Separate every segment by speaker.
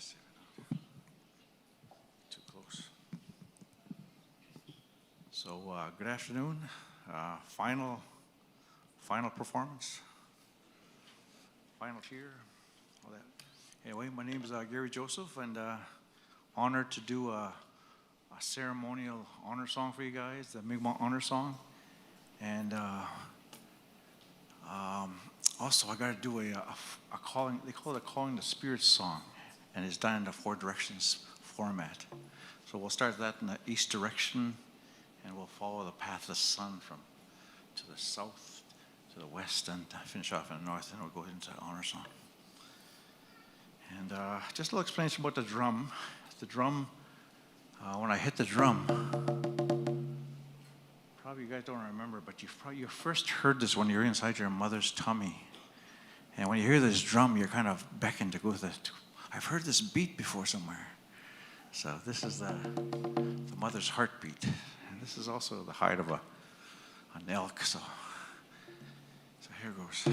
Speaker 1: guess. Too close. So, good afternoon. Final performance. Final cheer. All that. Anyway, my name is Gary Joseph, and honored to do a ceremonial honor song for you guys, the Mi'kmaq honor song. And also, I got to do a calling. They call it a calling the Spirit song, and it's done in the 4 directions format. So we'll start that in the east direction, and we'll follow the path of the sun from to the south, to the west, and finish off in the north, and we'll go into the honor song. And just a little explanation about the drum. The drum, when I hit the drum, probably you guys don't remember, but you first heard this when you're inside your mother's tummy. And when you hear this drum, you're kind of beckoned to go I've heard this beat before somewhere. So this is the mother's heartbeat. And this is also the height of an elk. So here goes.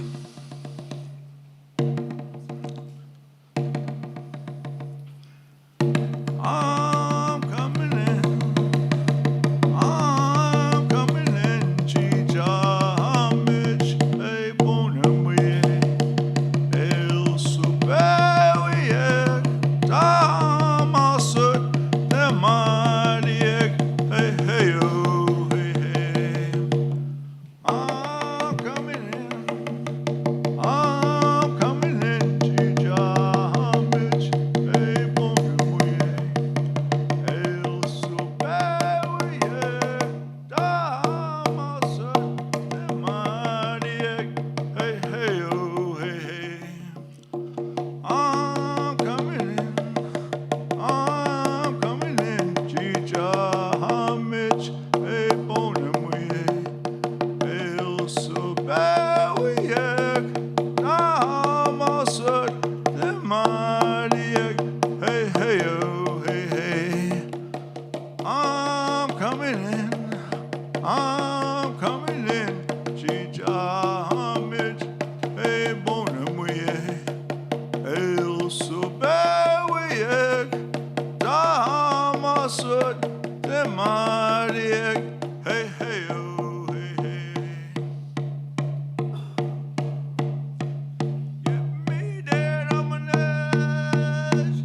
Speaker 1: I'm coming in, Chijamich, a bonamwe, el subewiek, damasut, demadiek, hey hey oh, hey hey. I'm coming in, Chijamich, a bonamwe. I'm coming in, Chijamich, hey bonamwe, el subewiek, damasut, demadiek, hey hey oh, hey hey. Get me dead on my knees,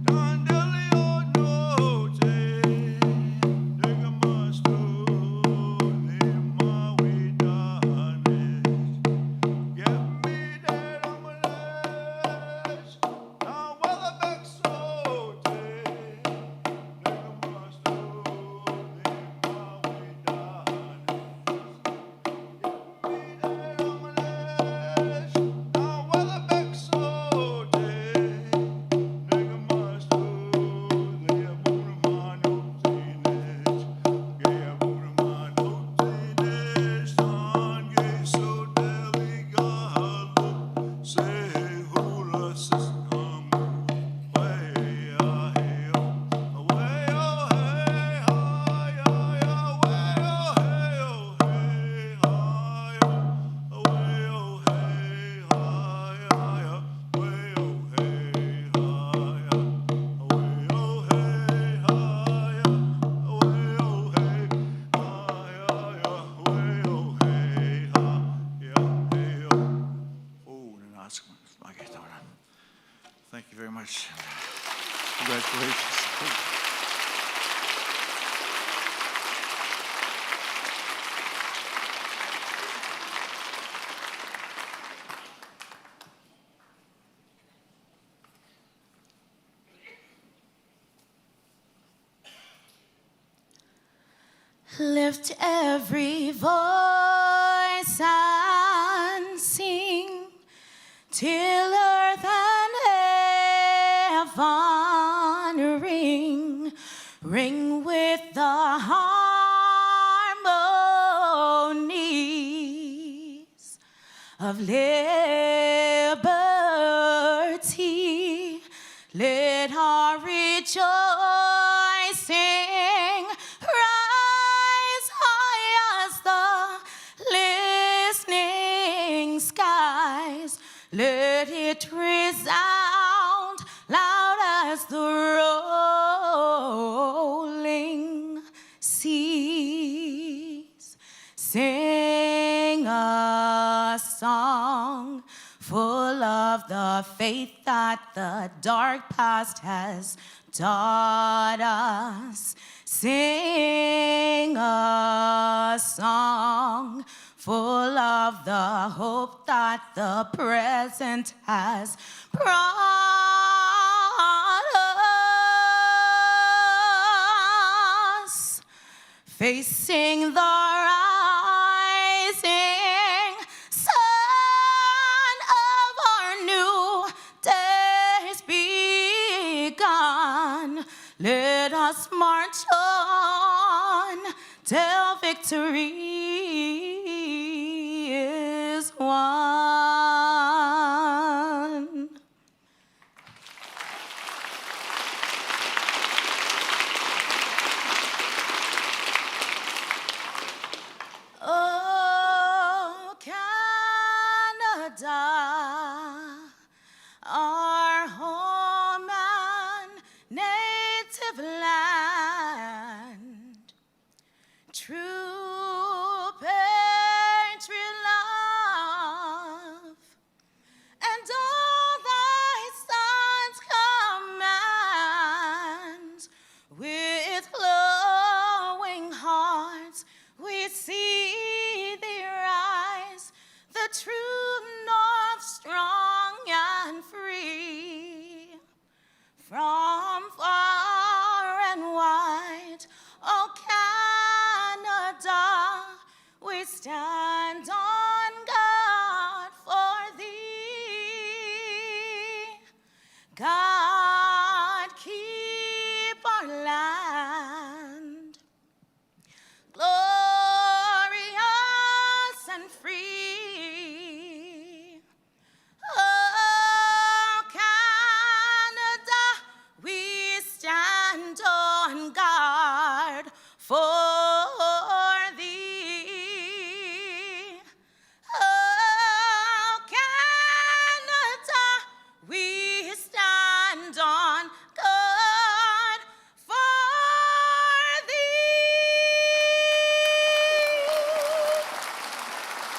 Speaker 1: Dandelio note, nigga must do. Thank you very much. Congratulations.
Speaker 2: Lift every voice and sing till earth and heaven ring with the harmonies of liberty. Let our rejoicing rise high as the listening skies. Let it resound loud as sing a song full of the faith that the dark past has taught us. Sing a song full of the hope that the present has brought us. Facing the rising sun of our new days begun, let us march on till victory is won. Oh, Canada, our home and native land, true patriot love, and all thy sons' commands. With glowing hearts we see thee rise, the true north, strong and free. From far and wide, oh Canada, we stand on guard for thee. God, keep our land glorious and free. Oh, Canada, we stand on guard for thee. Oh, Canada, we stand on guard for thee.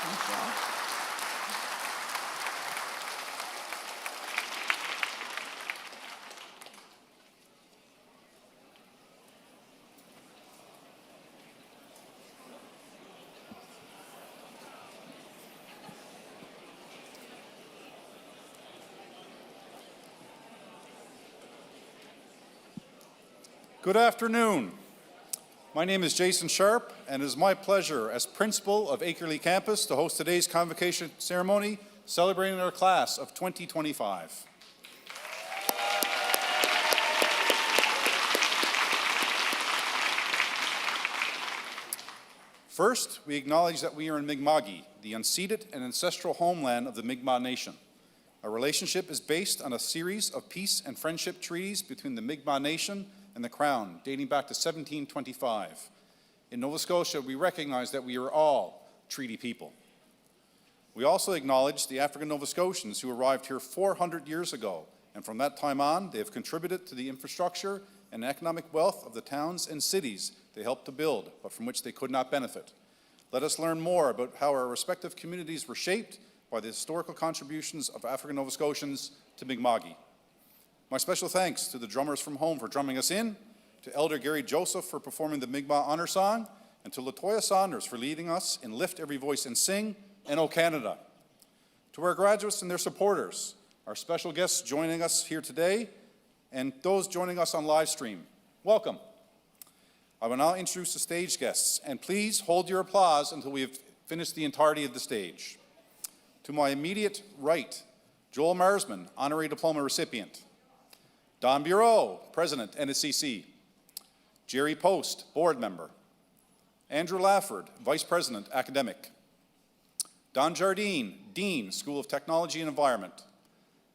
Speaker 2: Thank you.
Speaker 3: Good afternoon. My name is Jason Sharp, and it is my pleasure as principal of Akerley campus to host today's convocation ceremony celebrating our class of 2025. First, we acknowledge that we are in Mi'kma'ki, the unceded and ancestral homeland of the Mi'kmaq Nation. Our relationship is based on a series of peace and friendship treaties between the Mi'kmaq Nation and the Crown, dating back to 1725. In Nova Scotia, we recognize that we are all treaty people. We also acknowledge the African Nova Scotians who arrived here 400 years ago, and from that time on, they have contributed to the infrastructure and economic wealth of the towns and cities they helped to build, but from which they could not benefit. Let us learn more about how our respective communities were shaped by the historical contributions of African Nova Scotians to Mi'kma'ki. My special thanks to the drummers from home for drumming us in, to Elder Gary Joseph for performing the Mi'kmaq Honor Song, and to Latoya Saunders for leading us in Lift Every Voice and Sing, and O Canada. To our graduates and their supporters, our special guests joining us here today, and those joining us on live stream, welcome. I will now introduce the stage guests, and please hold your applause until we have finished the entirety of the stage. To my immediate right, Joel Marsman, Honorary Diploma recipient. Don Bureau, President, nscc. Jerry Post, Board Member. Andrew Lafford, Vice President, Academic. Don Jardine, Dean, School of Technology and Environment.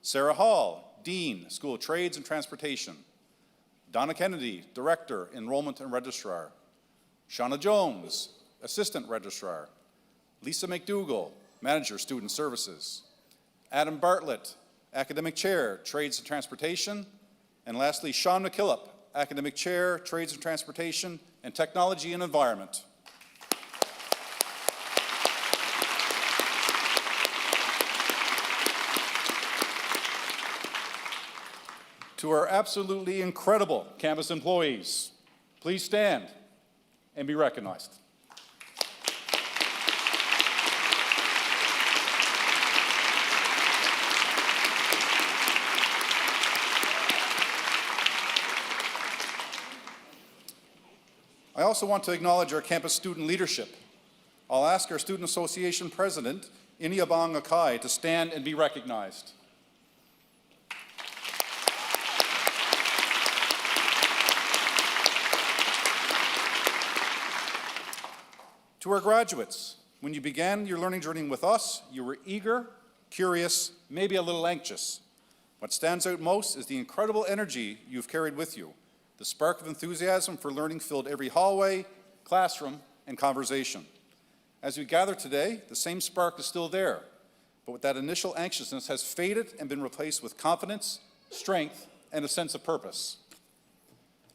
Speaker 3: Sarah Hall, Dean, School of Trades and Transportation. Donna Kennedy, Director, Enrollment and Registrar. Shauna Jones, Assistant Registrar. Lisa McDougall, Manager, Student Services. Adam Bartlett, Academic Chair, Trades and Transportation. And lastly, Sean McKillop, Academic Chair, Trades and Transportation, and Technology and Environment. To our absolutely incredible campus employees, please stand and be recognized. I also want to acknowledge our campus student leadership. I'll ask our Student Association President, Iniabang Akai, to stand and be recognized. To our graduates, when you began your learning journey with us, you were eager, curious, maybe a little anxious. What stands out most is the incredible energy you've carried with you. The spark of enthusiasm for learning filled every hallway, classroom, and conversation. As we gather today, the same spark is still there, but with that initial anxiousness has faded and been replaced with confidence, strength, and a sense of purpose.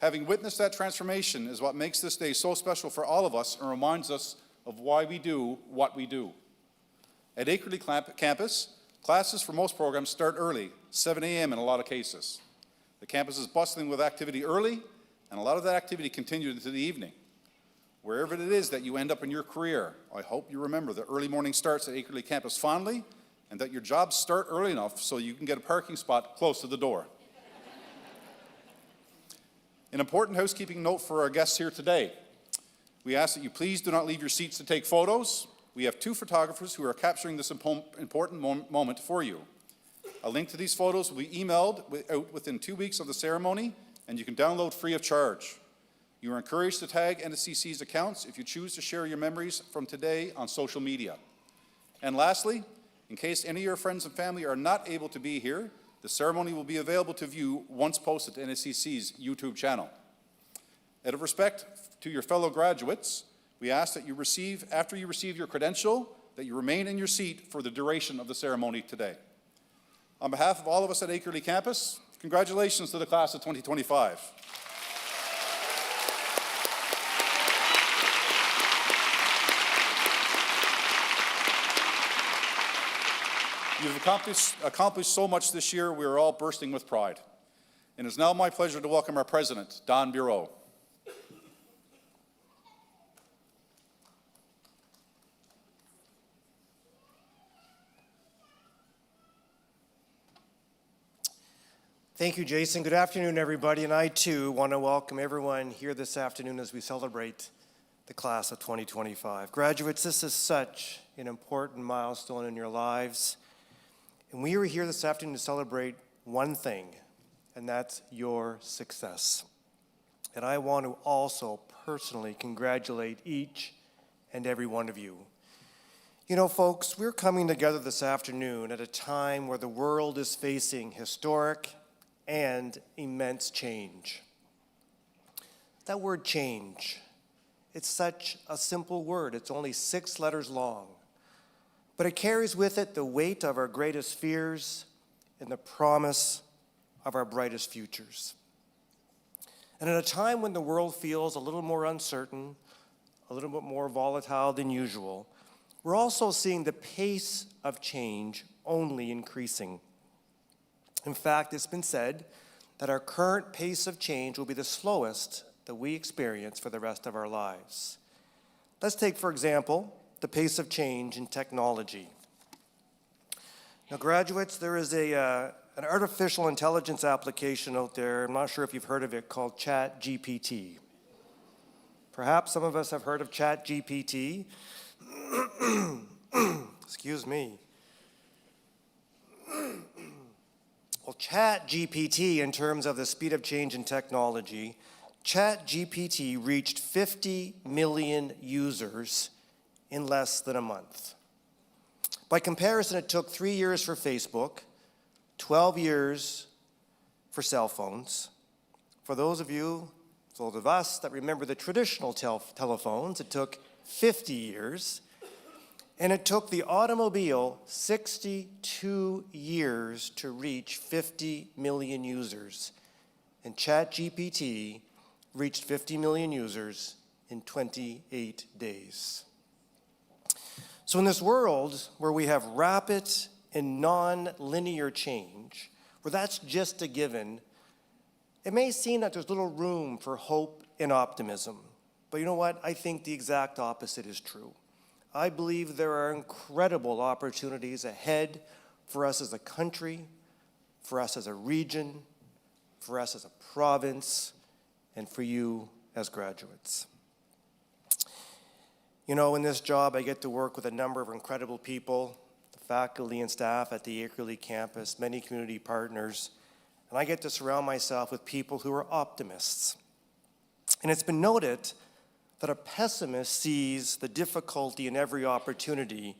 Speaker 3: Having witnessed that transformation is what makes this day so special for all of us and reminds us of why we do what we do. At Akerley campus, classes for most programs start early, 7 a.m. in a lot of cases. The campus is bustling with activity early, and a lot of that activity continues into the evening. Wherever it is that you end up in your career, I hope you remember the early morning starts at Akerley campus fondly, and that your jobs start early enough so you can get a parking spot close to the door. An important housekeeping note for our guests here today. We ask that you please do not leave your seats to take photos. We have 2 photographers who are capturing this important moment for you. A link to these photos will be emailed out within 2 weeks of the ceremony, and you can download free of charge. You are encouraged to tag nscc's accounts if you choose to share your memories from today on social media. And lastly, in case any of your friends and family are not able to be here, the ceremony will be available to view once posted to nscc's YouTube channel. Out of respect to your fellow graduates, we ask that after you receive your credential, that you remain in your seat for the duration of the ceremony today. On behalf of all of us at Akerley campus, congratulations to the class of 2025. You've accomplished so much this year, we are all bursting with pride. And it's now my pleasure to welcome our president, Don Bureau.
Speaker 4: Thank you, Jason. Good afternoon, everybody. And I, too, want to welcome everyone here this afternoon as we celebrate the class of 2025. Graduates, this is such an important milestone in your lives. And we are here this afternoon to celebrate one thing, and that's your success. And I want to also personally congratulate each and every one of you. You know, folks, we're coming together this afternoon at a time where the world is facing historic and immense change. That word change, it's such a simple word. It's only 6 letters long. But it carries with it the weight of our greatest fears and the promise of our brightest futures. And at a time when the world feels a little more uncertain, a little bit more volatile than usual, we're also seeing the pace of change only increasing. In fact, it's been said that our current pace of change will be the slowest that we experience for the rest of our lives. Let's take, for example, the pace of change in technology. Now, graduates, there is an artificial intelligence application out there, I'm not sure if you've heard of it, called ChatGPT. Perhaps some of us have heard of ChatGPT. Excuse me. Well, ChatGPT, in terms of the speed of change in technology, ChatGPT reached 50 million users in less than a month. By comparison, it took 3 years for Facebook, 12 years for cell phones. For those of us that remember the traditional telephones, it took 50 years. And it took the automobile 62 years to reach 50 million users. And ChatGPT reached 50 million users in 28 days. So in this world where we have rapid and non-linear change, where that's just a given, It may seem that there's little room for hope and optimism, but you know what? I think the exact opposite is true. I believe there are incredible opportunities ahead for us as a country, for us as a region, for us as a province, and for you as graduates. You know, in this job, I get to work with a number of incredible people, the faculty and staff at the Akerley campus, many community partners, and I get to surround myself with people who are optimists. And it's been noted that a pessimist sees the difficulty in every opportunity,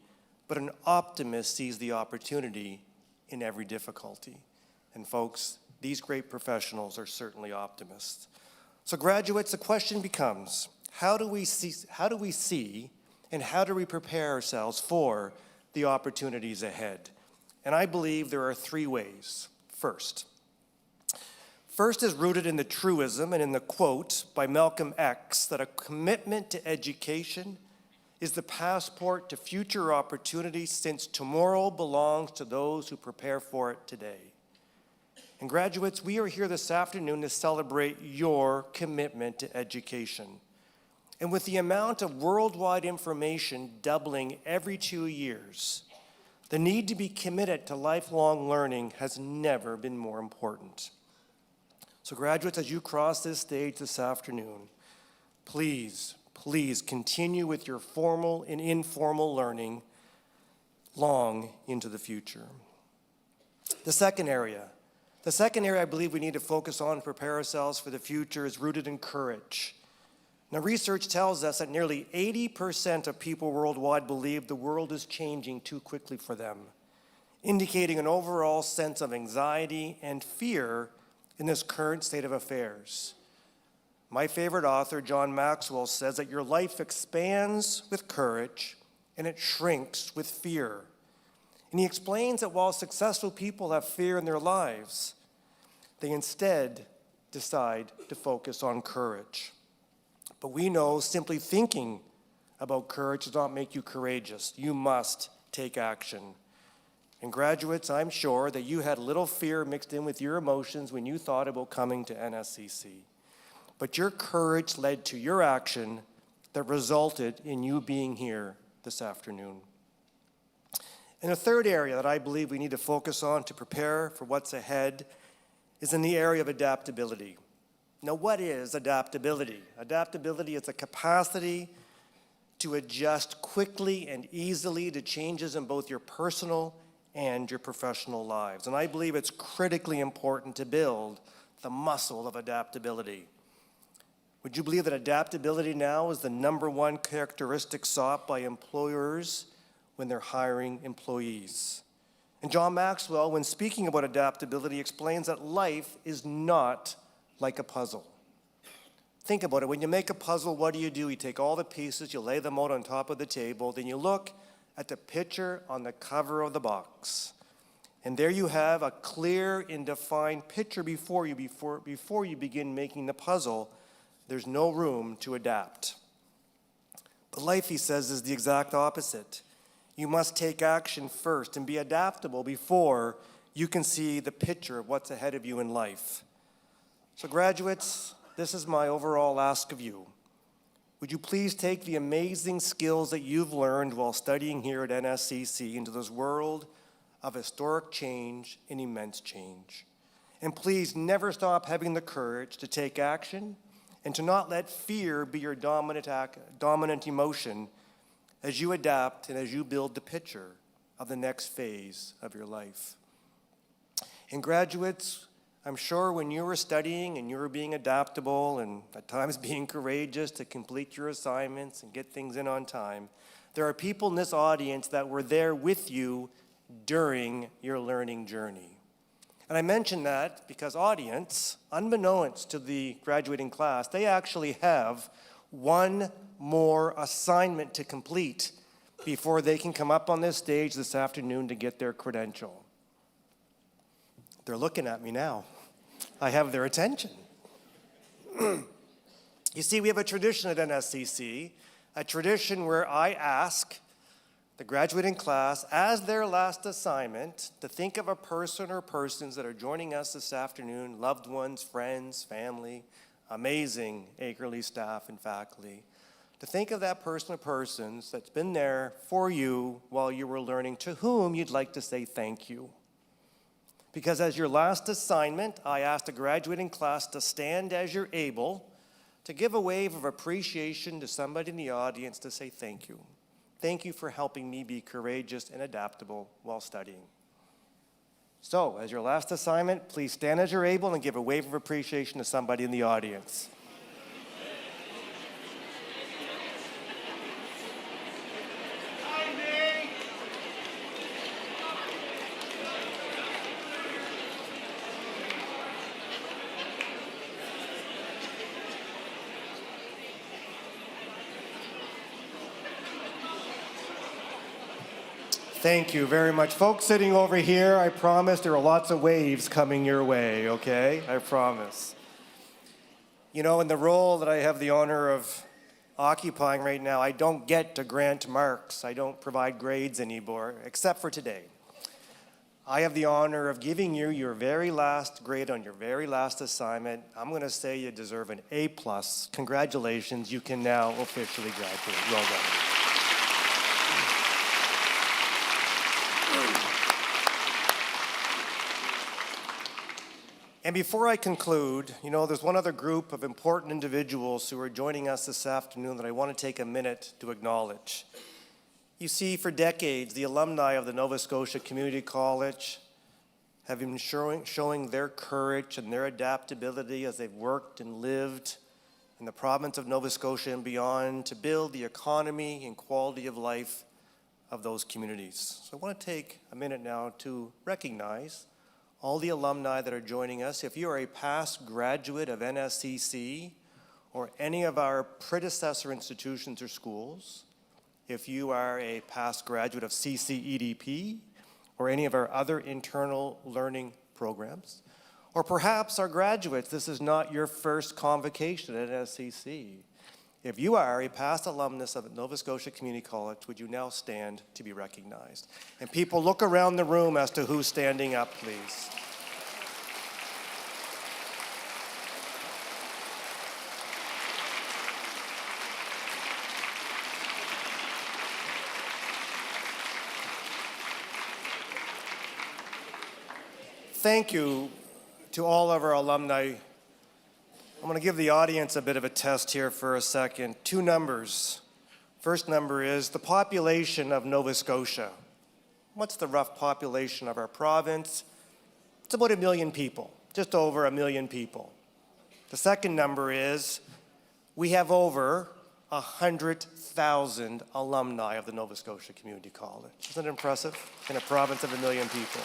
Speaker 4: but an optimist sees the opportunity in every difficulty. And folks, these great professionals are certainly optimists. So graduates, the question becomes, how do we see and how do we prepare ourselves for the opportunities ahead? And I believe there are three ways. First is rooted in the truism and in the quote by Malcolm X that a commitment to education is the passport to future opportunities, since tomorrow belongs to those who prepare for it today. And graduates, we are here this afternoon to celebrate your commitment to education. And with the amount of worldwide information doubling every 2 years, the need to be committed to lifelong learning has never been more important. So graduates, as you cross this stage this afternoon, please continue with your formal and informal learning long into the future. The second area I believe we need to focus on and prepare ourselves for the future is rooted in courage. Now, research tells us that nearly 80% of people worldwide believe the world is changing too quickly for them, indicating an overall sense of anxiety and fear in this current state of affairs. My favorite author, John Maxwell, says that your life expands with courage and it shrinks with fear. And he explains that while successful people have fear in their lives, they instead decide to focus on courage. But we know simply thinking about courage does not make you courageous. You must take action. And graduates, I'm sure that you had a little fear mixed in with your emotions when you thought about coming to NSCC. But your courage led to your action that resulted in you being here this afternoon. And the third area that I believe we need to focus on to prepare for what's ahead is in the area of adaptability. Now, what is adaptability? Adaptability is the capacity to adjust quickly and easily to changes in both your personal and your professional lives. And I believe it's critically important to build the muscle of adaptability. Would you believe that adaptability now is the number one characteristic sought by employers when they're hiring employees? And John Maxwell, when speaking about adaptability, explains that life is not like a puzzle. Think about it. When you make a puzzle, what do? You take all the pieces, you lay them out on top of the table, then you look at the picture on the cover of the box. And there you have a clear and defined picture before you begin making the puzzle. There's no room to adapt. But life, he says, is the exact opposite. You must take action first and be adaptable before you can see the picture of what's ahead of you in life. So graduates, this is my overall ask of you. Would you please take the amazing skills that you've learned while studying here at NSCC into this world of historic change and immense change? And please never stop having the courage to take action and to not let fear be your dominant emotion as you adapt and as you build the picture of the next phase of your life. And graduates, I'm sure when you were studying and you were being adaptable and at times being courageous to complete your assignments and get things in on time, there are people in this audience that were there with you during your learning journey. And I mention that because audience, unbeknownst to the graduating class, they actually have one more assignment to complete before they can come up on this stage this afternoon to get their credential. They're looking at me now. I have their attention. You see, we have a tradition at NSCC, a tradition where I ask the graduating class, as their last assignment, to think of a person or persons that are joining us this afternoon, loved ones, friends, family, amazing Akerley staff and faculty, to think of that person or persons that's been there for you while you were learning, to whom you'd like to say thank you. Because as your last assignment, I asked the graduating class to stand as you're able, to give a wave of appreciation to somebody in the audience to say thank you. Thank you for helping me be courageous and adaptable while studying. So, as your last assignment, please stand as you're able and give a wave of appreciation to somebody in the audience. Thank you very much. Folks sitting over here, I promise there are lots of waves coming your way, okay? I promise. You know, in the role that I have the honor of occupying right now, I don't get to grant marks. I don't provide grades anymore, except for today. I have the honor of giving you your very last grade on your very last assignment. I'm going to say you deserve an A+. Congratulations, you can now officially graduate. Well done. And before I conclude, you know, there's one other group of important individuals who are joining us this afternoon that I want to take a minute to acknowledge. You see, for decades, the alumni of the Nova Scotia Community College have been showing their courage and their adaptability as they've worked and lived in the province of Nova Scotia and beyond to build the economy and quality of life of those communities. So I want to take a minute now to recognize all the alumni that are joining us. If you are a past graduate of NSCC or any of our predecessor institutions or schools, if you are a past graduate of CCEDP or any of our other internal learning programs, or perhaps our graduates, this is not your first convocation at NSCC. If you are a past alumnus of Nova Scotia Community College, would you now stand to be recognized? And people, look around the room as to who's standing up, please. Thank you to all of our alumni. I'm going to give the audience a bit of a test here for a second. Two numbers. First number is the population of Nova Scotia. What's the rough population of our province? It's about 1 million people, just over 1 million people. The second number is we have over 100,000 alumni of the Nova Scotia Community College. Isn't it impressive? In a province of 1 million people.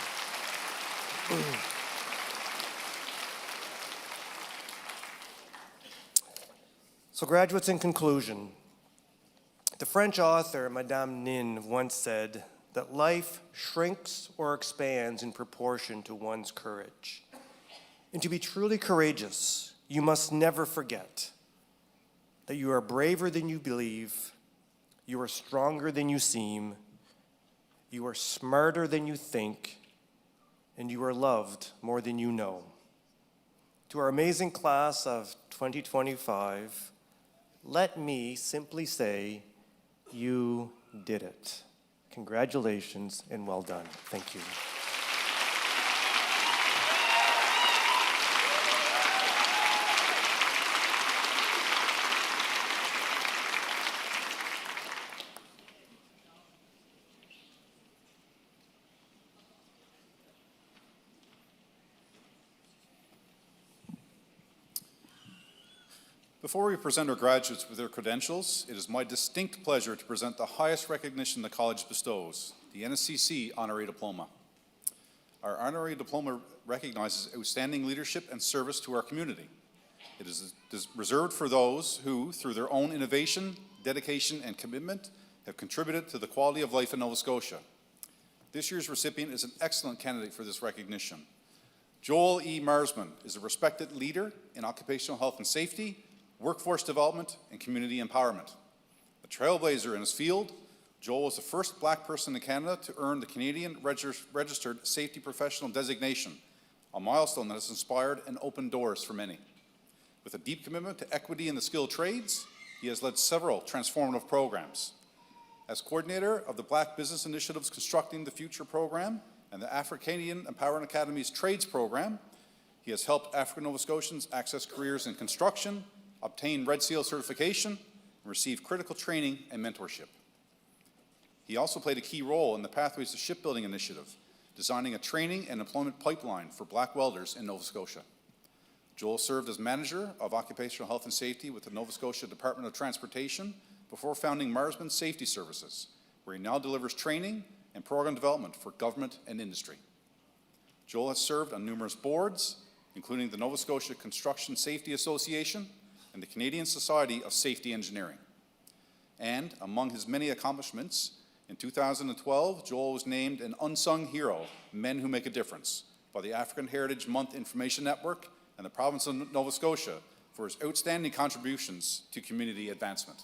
Speaker 4: So graduates, in conclusion, the French author Madame Nin once said that life shrinks or expands in proportion to one's courage. And to be truly courageous, you must never forget that you are braver than you believe, you are stronger than you seem, you are smarter than you think, and you are loved more than you know. To our amazing class of 2025, let me simply say, you did it. Congratulations and well done. Thank you.
Speaker 3: Before we present our graduates with their credentials, it is my distinct pleasure to present the highest recognition the college bestows, the NSCC Honorary Diploma. Our Honorary Diploma recognizes outstanding leadership and service to our community. It is reserved for those who, through their own innovation, dedication, and commitment, have contributed to the quality of life in Nova Scotia. This year's recipient is an excellent candidate for this recognition. Joel E. Marsman is a respected leader in occupational health and safety, workforce development, and community empowerment. A trailblazer in his field, Joel was the first Black person in Canada to earn the Canadian Registered Safety Professional designation, a milestone that has inspired and opened doors for many. With a deep commitment to equity in the skilled trades, he has led several transformative programs. As coordinator of the Black Business Initiative's Constructing the Future program and the Afro-Canadian Empowering Academy's Trades program, he has helped African Nova Scotians access careers in construction, obtain Red Seal certification, and receive critical training and mentorship. He also played a key role in the Pathways to Shipbuilding initiative, designing a training and employment pipeline for Black welders in Nova Scotia. Joel served as manager of occupational health and safety with the Nova Scotia Department of Transportation before founding Marsman Safety Services, where he now delivers training and program development for government and industry. Joel has served on numerous boards, including the Nova Scotia Construction Safety Association and the Canadian Society of Safety Engineering. And among his many accomplishments, in 2012, Joel was named an Unsung Hero, Men Who Make a Difference, by the African Heritage Month Information Network and the province of Nova Scotia for his outstanding contributions to community advancement.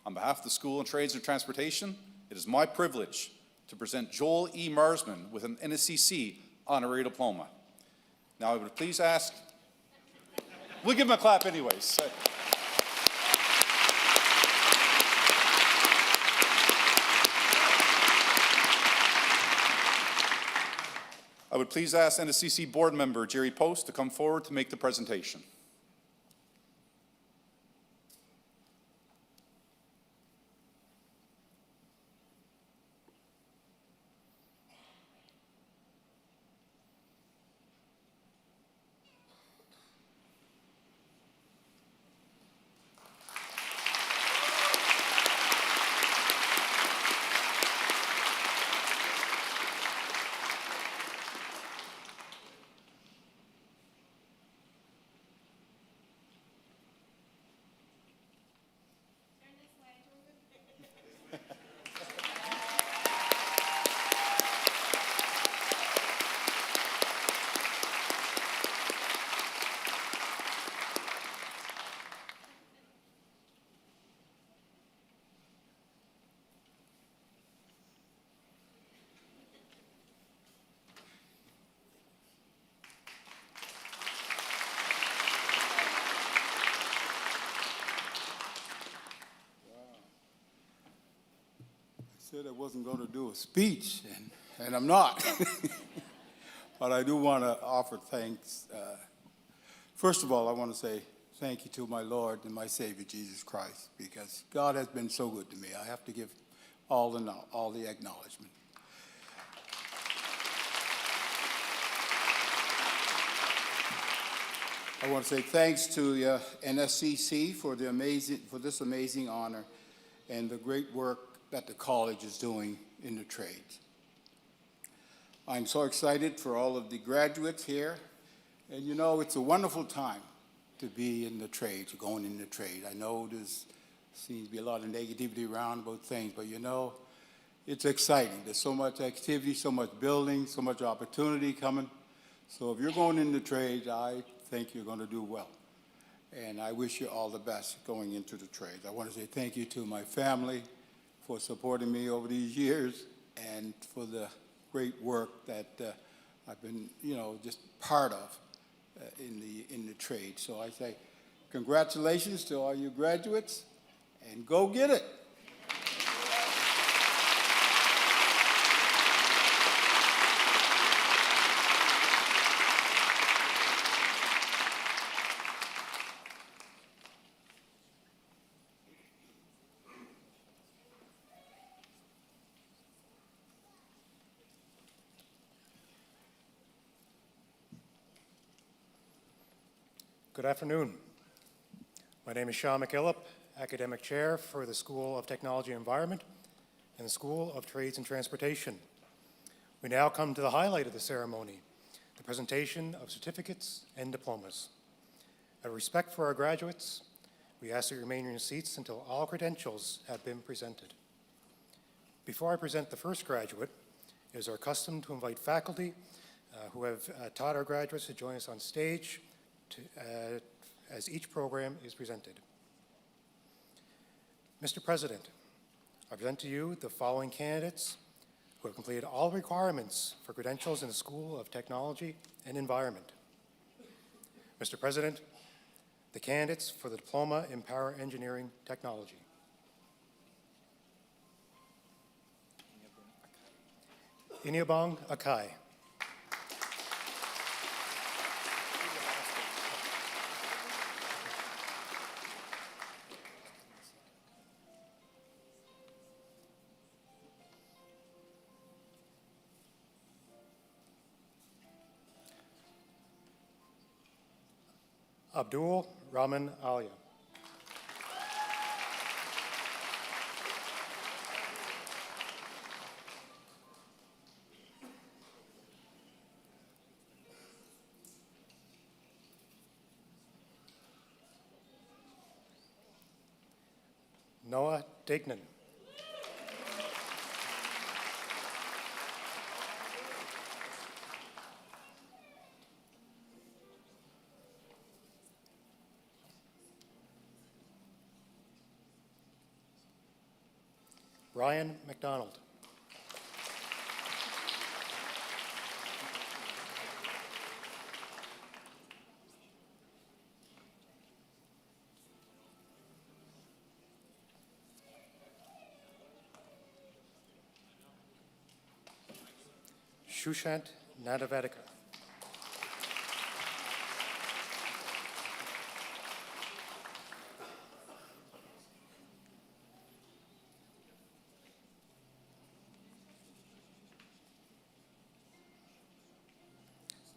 Speaker 3: On behalf of the School of Trades and Transportation, it is my privilege to present Joel E. Marsman with an nscc Honorary diploma. Now I would please ask, we'll give him a clap anyways. I would please ask nscc board member Jerry Post to come forward to make the presentation.
Speaker 5: Said I wasn't going to do a speech, and I'm not. But I do want to offer thanks. First of all, I want to say thank you to my Lord and my Savior, Jesus Christ, because God has been so good to me. I have to give all the acknowledgement. I want to say thanks to NSCC for this amazing honor and the great work that the college is doing in the trades. I'm so excited for all of the graduates here. And you know, it's a wonderful time to be in the trades, going in the trade. I know there's seems to be a lot of negativity around about things, but you know, it's exciting. There's so much activity, so much building, so much opportunity coming. So if you're going in the trades, I think you're going to do well. And I wish you all the best going into the trades. I want to say thank you to my family for supporting me over these years and for the great work that I've been, you know, just part of in the trade. So I say congratulations to all you graduates and go get it.
Speaker 4: Good afternoon. My name is Sean McKillop, Academic Chair for the School of Technology and Environment and the School of Trades and Transportation. We now come to the highlight of the ceremony, the presentation of certificates and diplomas. Out of respect for our graduates, we ask that you remain in your seats until all credentials have been presented. Before I present the first graduate, it is our custom to invite faculty who have taught our graduates to join us on stage as each program is presented. Mr. President,
Speaker 6: I present to you the following candidates who have completed all requirements for credentials in the School of Technology and Environment. Mr. President, the candidates for the Diploma in Power Engineering Technology. Iniabong Akai. Abdul Rahman Alia. Noah Dignan. Ryan McDonald. Shushant Nadavadika.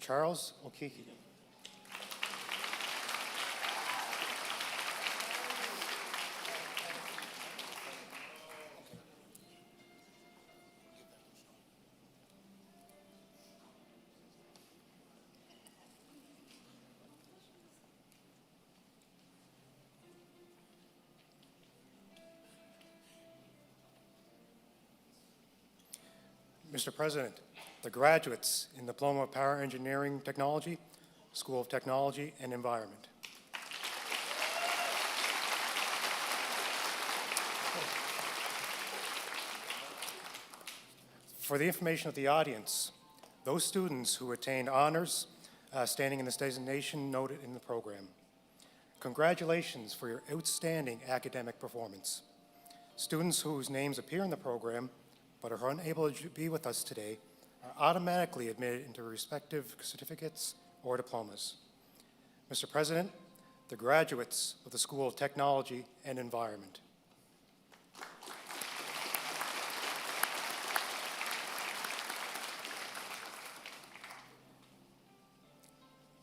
Speaker 6: Charles Okiki. Mr. President, the graduates in Diploma of Power Engineering Technology, School of Technology and Environment. For the information of the audience, those students who attained honors standing in this designation noted in the program. Congratulations for your outstanding academic performance. Students whose names appear in the program but are unable to be with us today are automatically admitted into respective certificates or diplomas. Mr. President, the graduates of the School of Technology and Environment.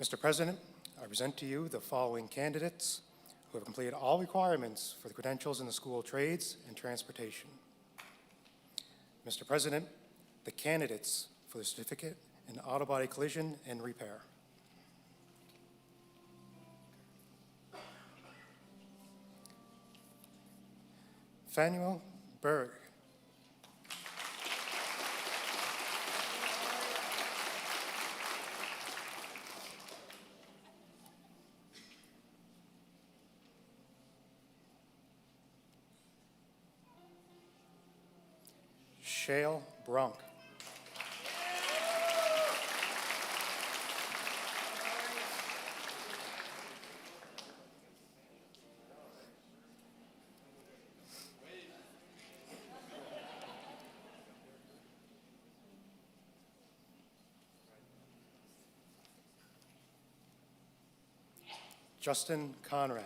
Speaker 6: Mr. President, I present to you the following candidates who have completed all requirements for the credentials in the School of Trades and Transportation. Mr. President, the candidates for the certificate in auto body collision and repair. Fanuel Berg. Shale Bronk. Justin Conrad.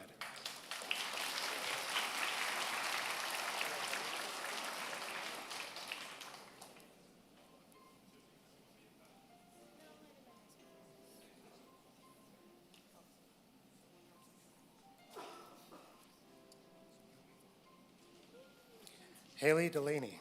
Speaker 6: Haley Delaney.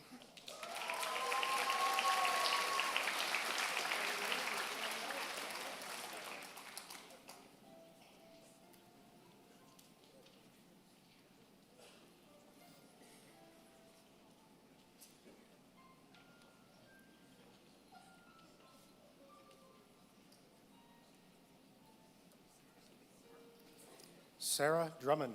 Speaker 6: Sarah Drummond.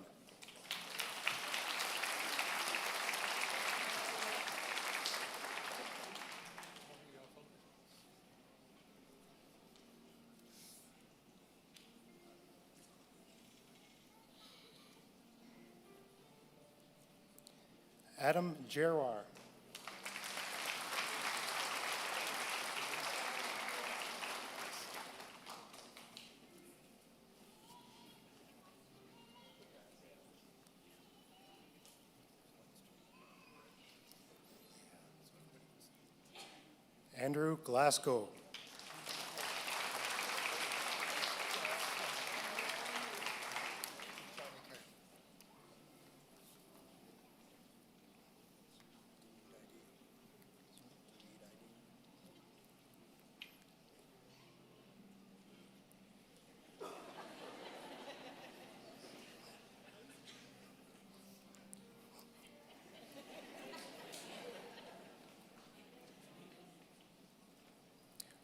Speaker 6: Adam Gerard. Andrew Glasgow.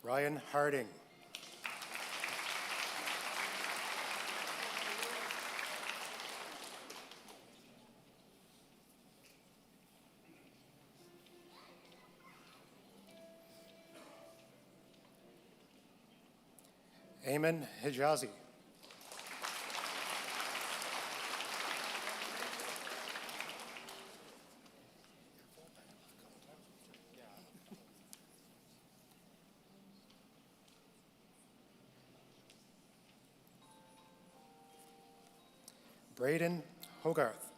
Speaker 6: Ryan Harding. Ayman Hijazi. Braden Hogarth.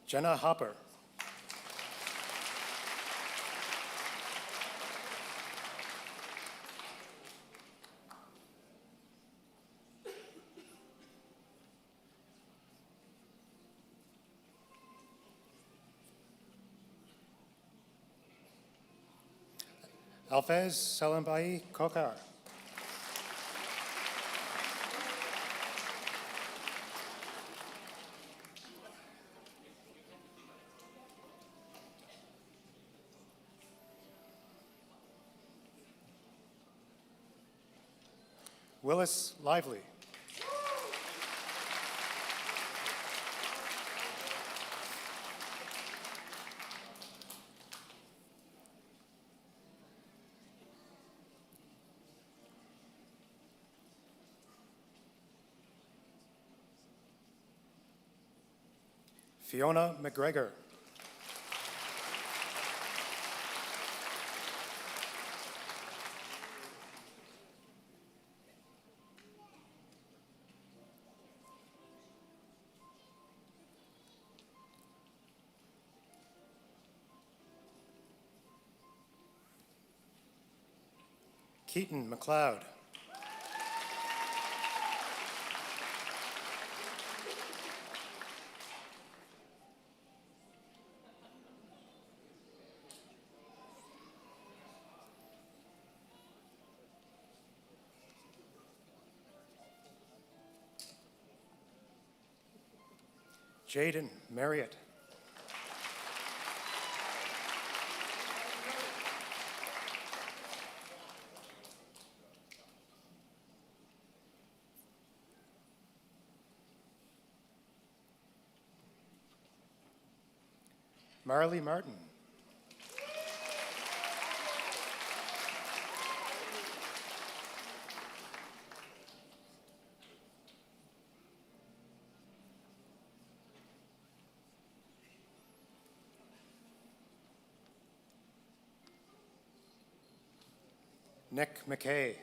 Speaker 6: Jenna Hopper. Alfez Salambai Kokar. Willis Lively. Fiona McGregor. Keaton McLeod. Jaden Marriott. Marley Martin. Nick McKay.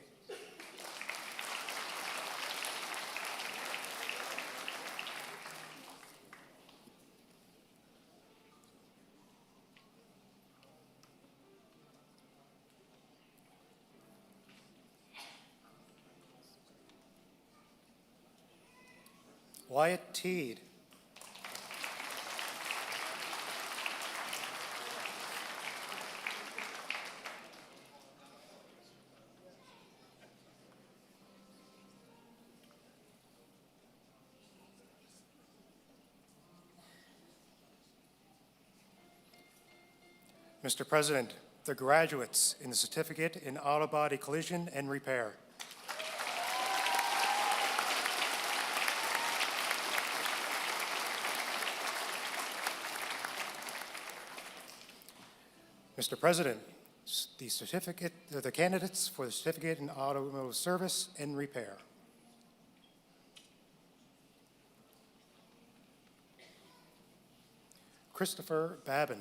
Speaker 6: Wyatt Teed. Mr. President, the graduates in the Certificate in Auto Body Collision and Repair. Mr. President, the candidates for the Certificate in Automotive Service and Repair. Christopher Babin.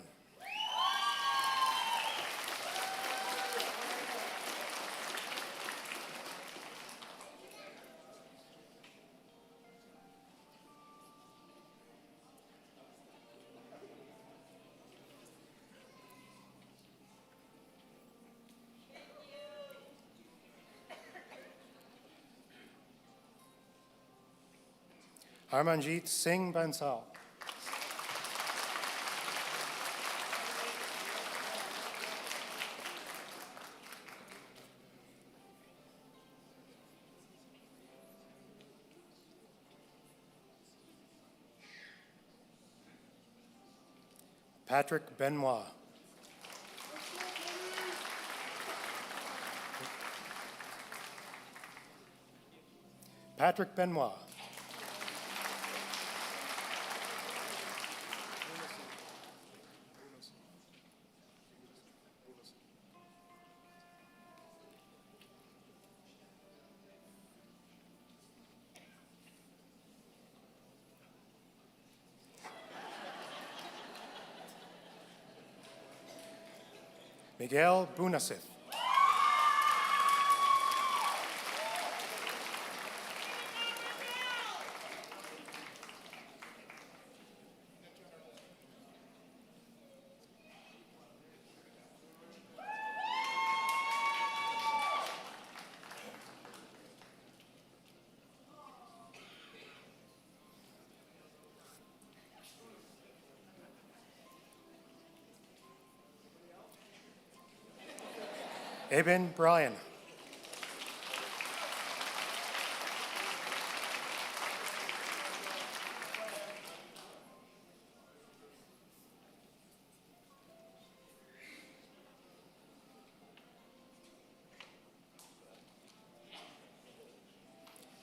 Speaker 6: Harmanjit Singh Bansal. Patrick Benoit. Patrick Benoit. Miguel Bunasif. Eben Bryan.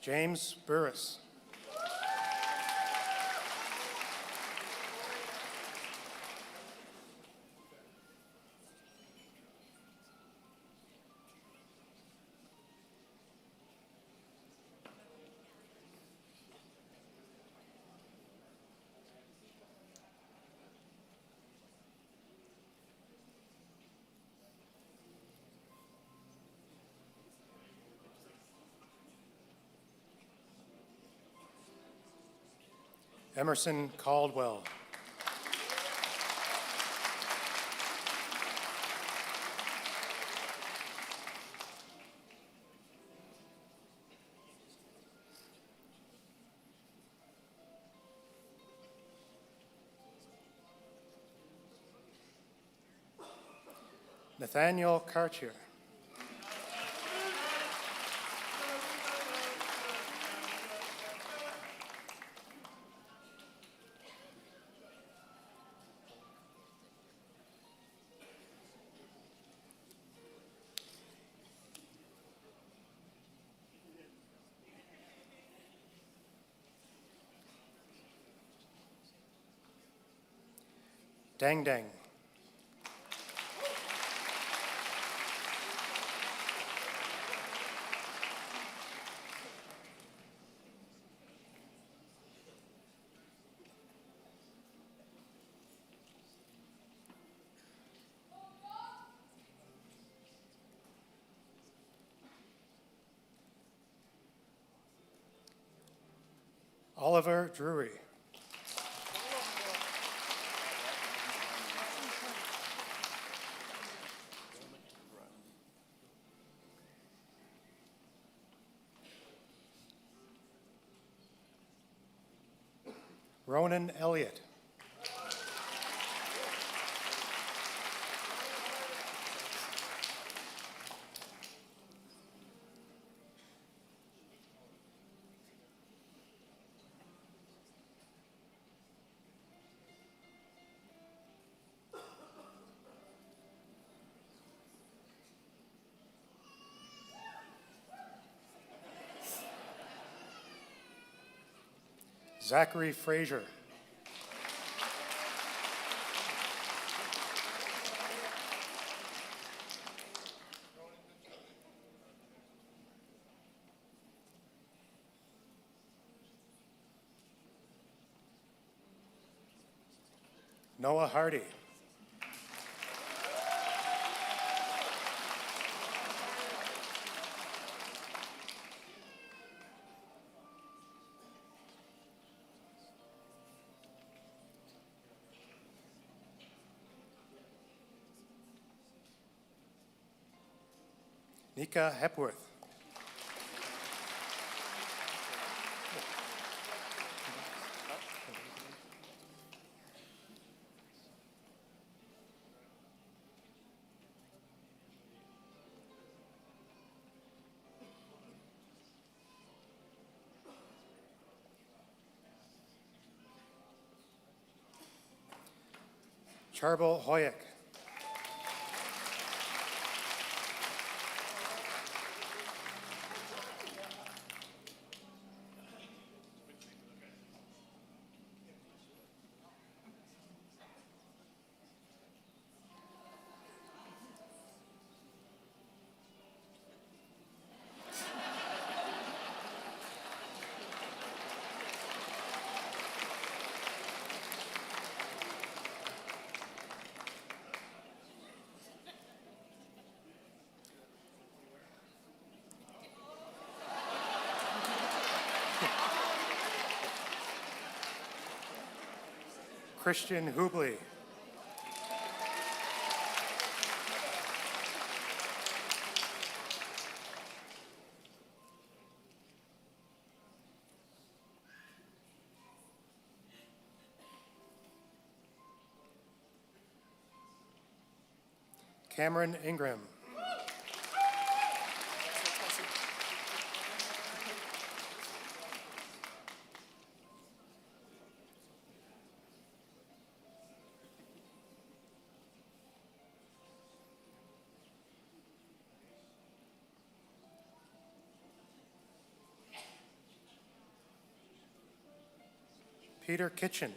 Speaker 6: James Burris. Emerson Caldwell. Nathaniel Karcher. Dang Dang. Oliver Drury. Ronan Elliott. Zachary Frazier. Noah Hardy. Nika Hepworth. Charbel Hoyek. Christian Hubley. Cameron Ingram. Peter Kitchen.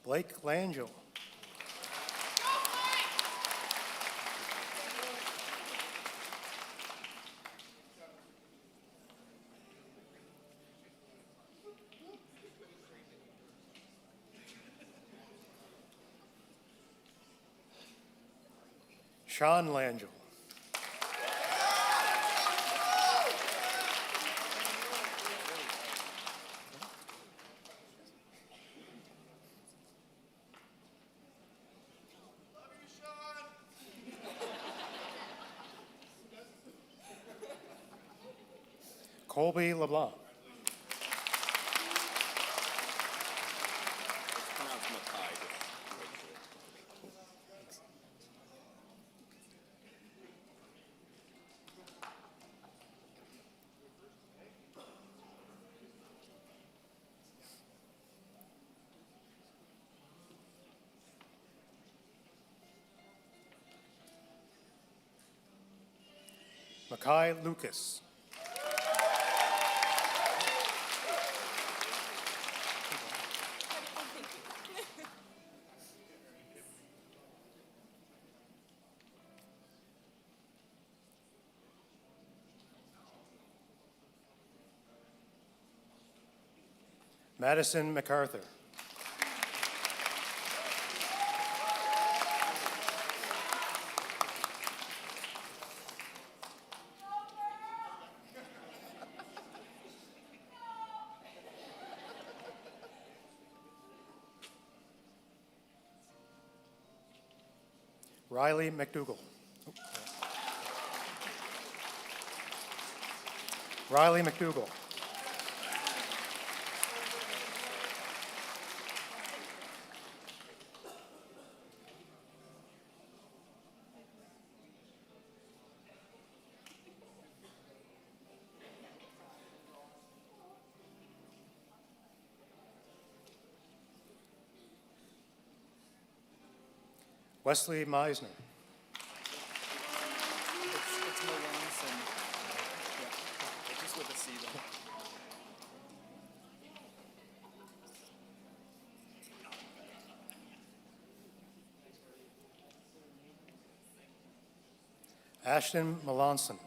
Speaker 6: Blake Langell. Sean Langell. Colby LeBlanc. Mackay Lucas. Madison MacArthur. Riley McDougall. Riley McDougall. Wesley Meisner.
Speaker 7: It's Melanson. Yeah, just with a C though.
Speaker 6: Ashton Melanson.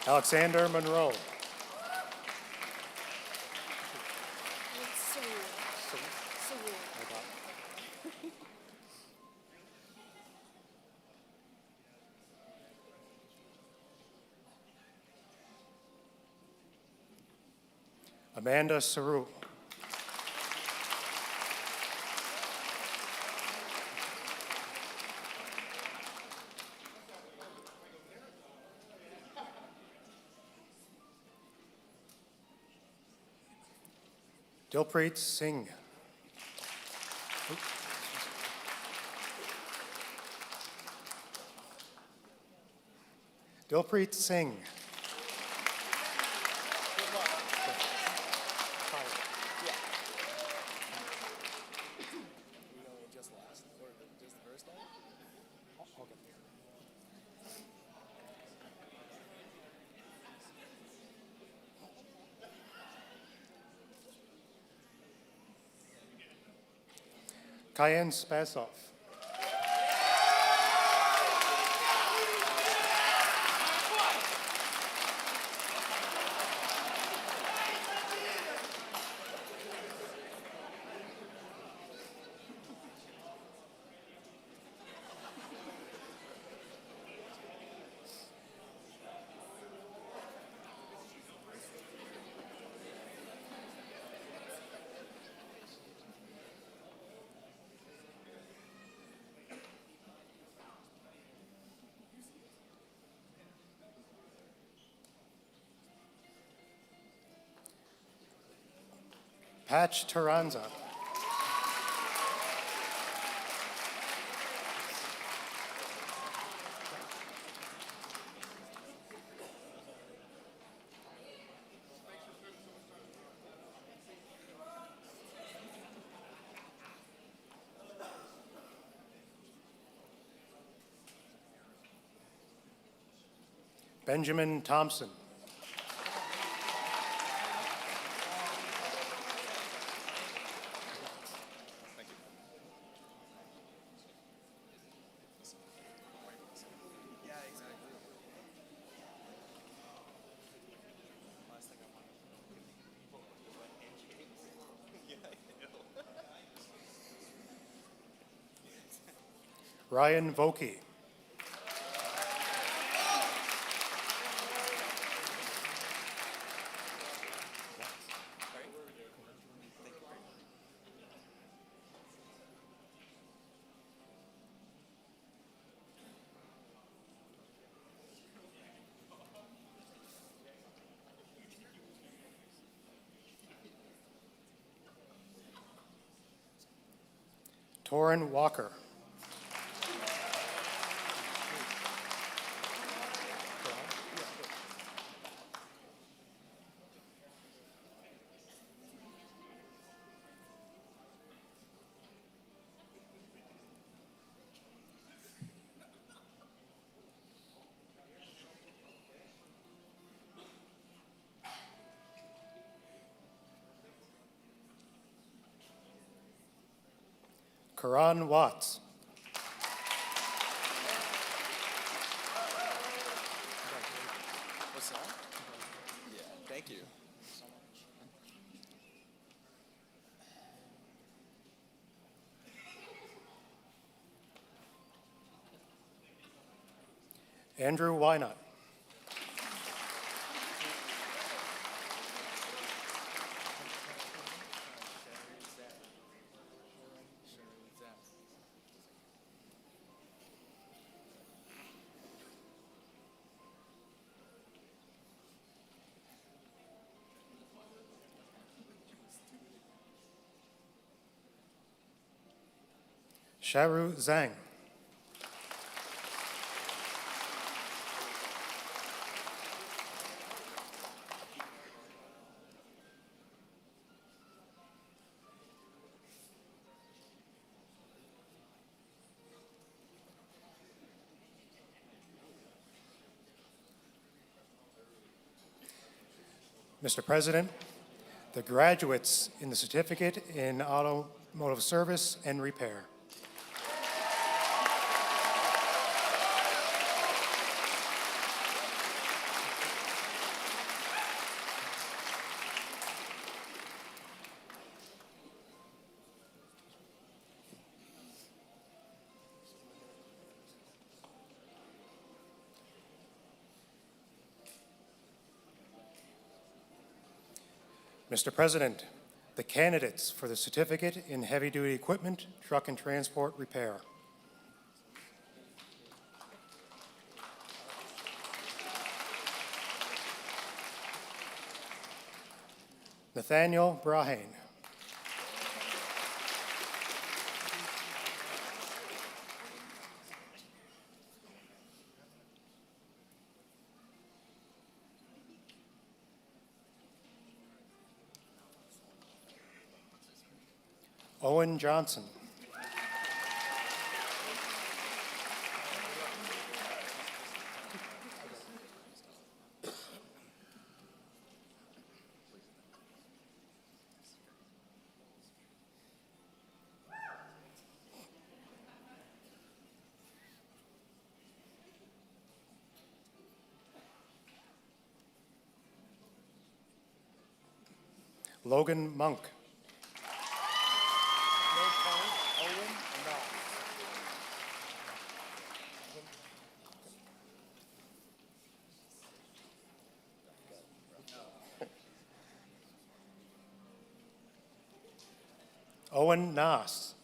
Speaker 6: Alexander Monroe. Amanda Saru. Dilpreet Singh. Dilpreet Singh. Kayan Spasov. Patch Taranza. Benjamin Thompson. Ryan Vokey. Torin Walker. Karan Watts.
Speaker 7: What's that? Yeah, thank you.
Speaker 6: Andrew Wynot. Sharu Zhang. Mr. President, the graduates in the Certificate in Automotive Service and Repair. Mr. President, the candidates for the Certificate in Heavy-Duty Equipment, Truck and Transport Repair. Nathaniel Brahane. Owen Johnson. Logan Monk. Owen Nass.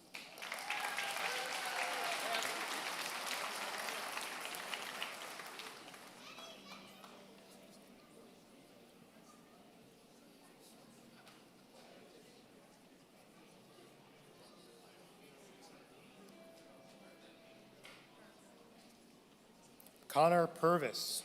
Speaker 6: Connor Purvis.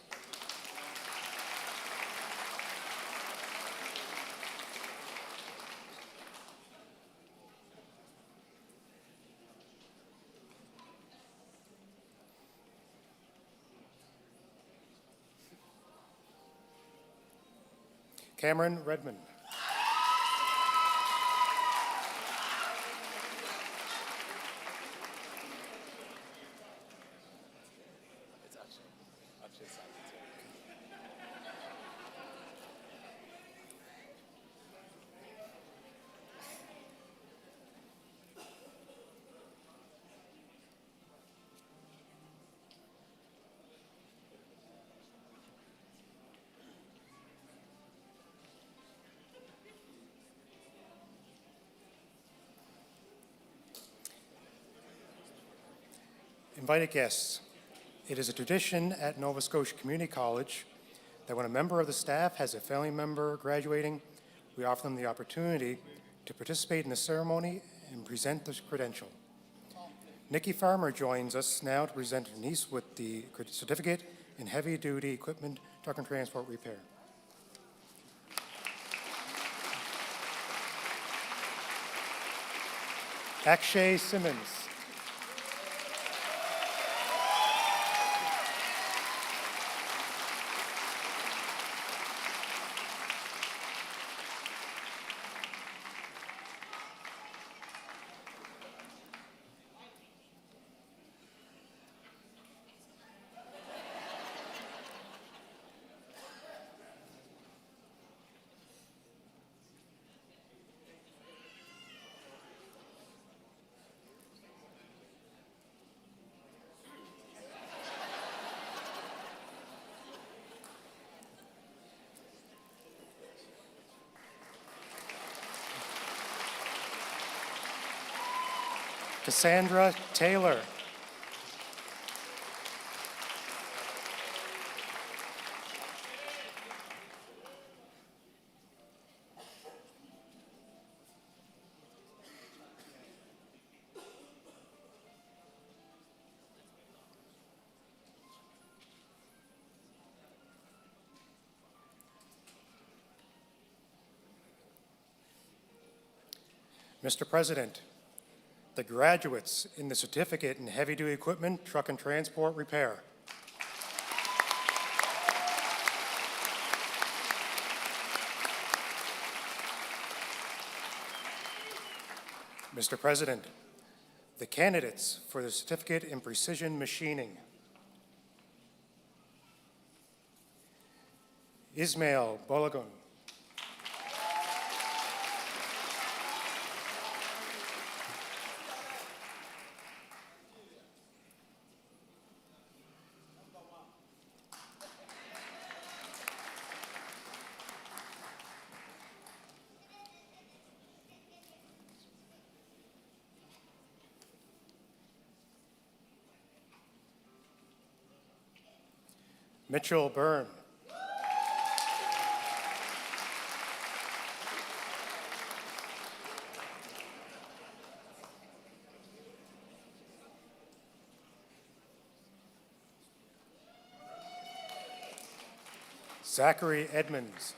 Speaker 6: Cameron Redmond. Invited guests, it is a tradition at Nova Scotia Community College that when a member of the staff has a family member graduating, we offer them the opportunity to participate in the ceremony and present the credential. Nikki Farmer joins us now to present her niece with the Certificate in Heavy-Duty Equipment, Truck and Transport Repair. Akshay Simmons. Cassandra Taylor. Mr. President, the graduates in the Certificate in Heavy-Duty Equipment, Truck and Transport Repair. Mr. President, the candidates for the Certificate in Precision Machining. Ismail Bolagun. Mitchell Byrne. Zachary Edmonds.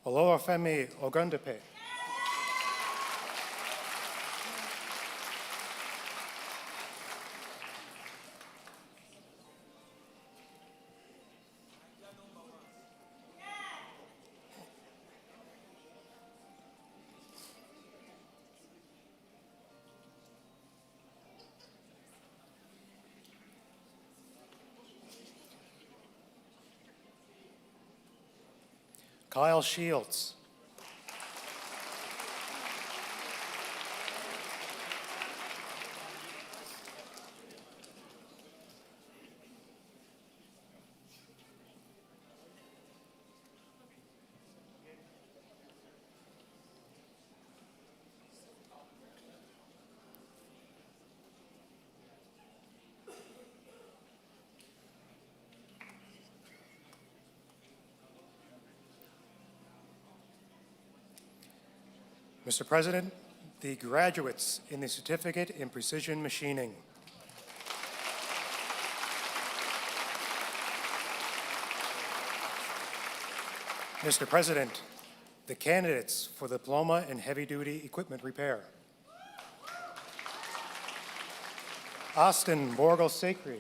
Speaker 6: Olorafemi Ogundepe. Kyle Shields. Mr. President, the graduates in the Certificate in Precision Machining. Mr. President, the candidates for the Diploma in Heavy-Duty Equipment Repair. Austin Borgel-Sacre.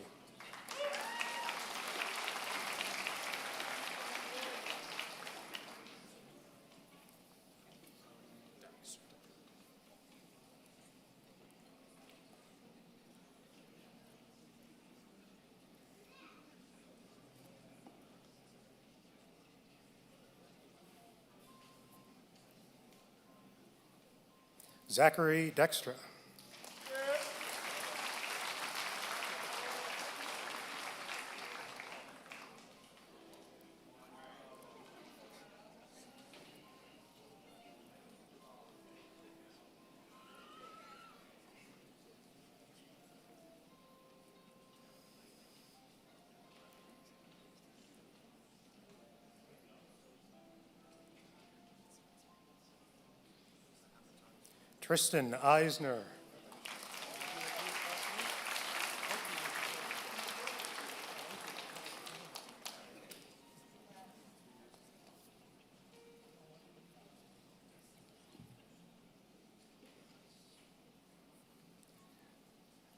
Speaker 6: Zachary Dextra. Tristan Eisner.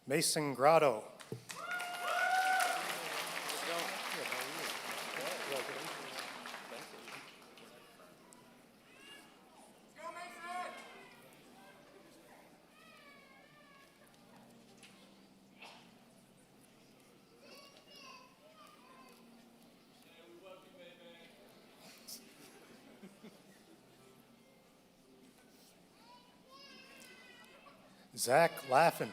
Speaker 6: Mason Grotto. Zach Laffin.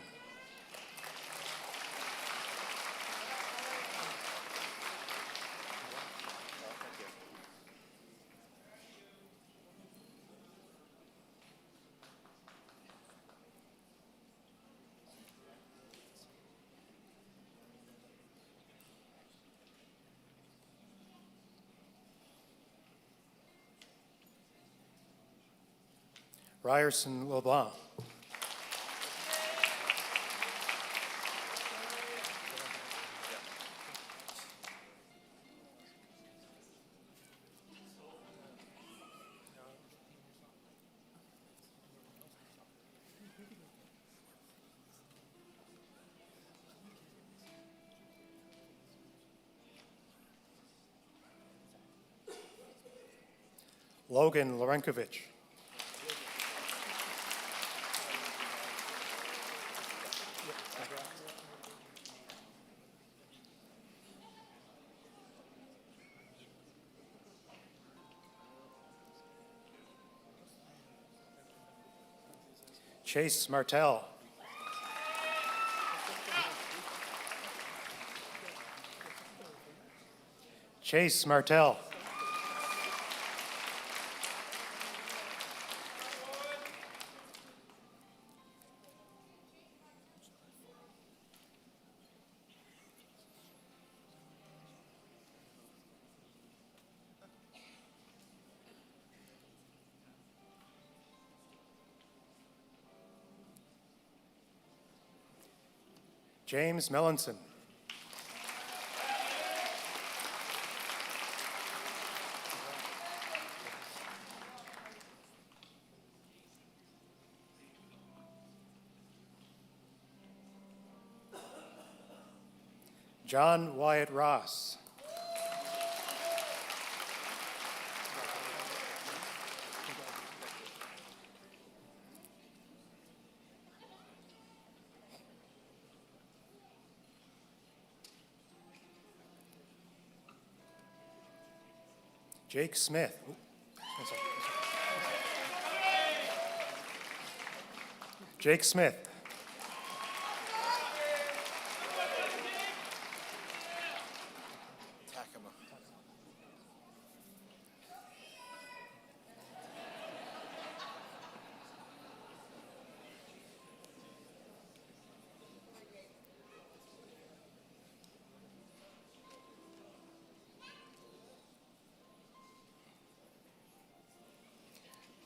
Speaker 6: Ryerson LeBlanc. Logan Lorenkovich. Chase Martell. Chase Martell. James Mellinson. John Wyatt Ross. Jake Smith. Jake Smith.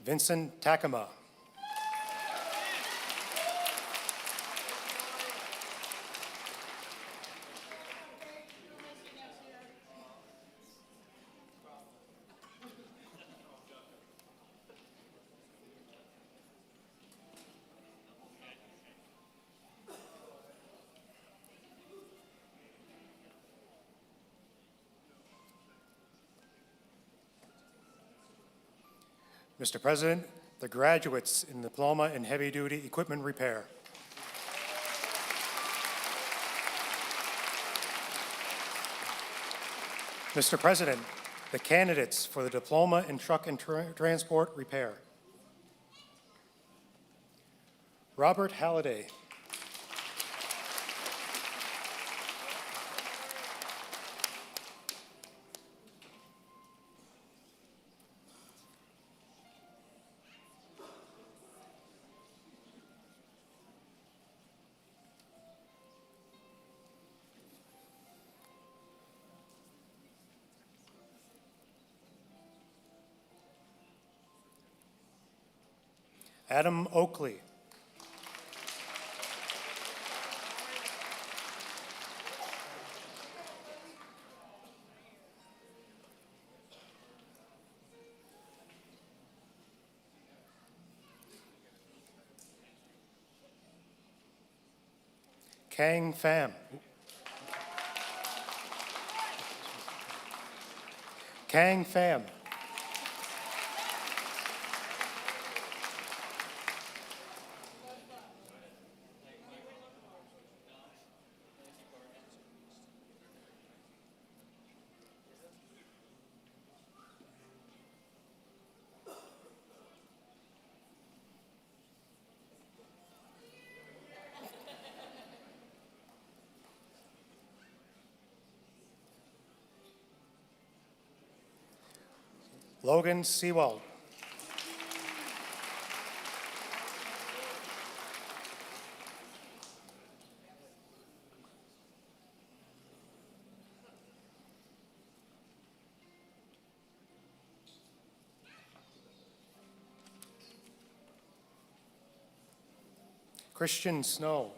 Speaker 6: Vincent Takama. Mr. President, the graduates in Diploma in Heavy Duty Equipment Repair. Mr. President, the candidates for the Diploma in Truck and Transport Repair. Robert Halliday. Adam Oakley. Kang Pham. Kang Pham. Logan Sewald. Christian Snow.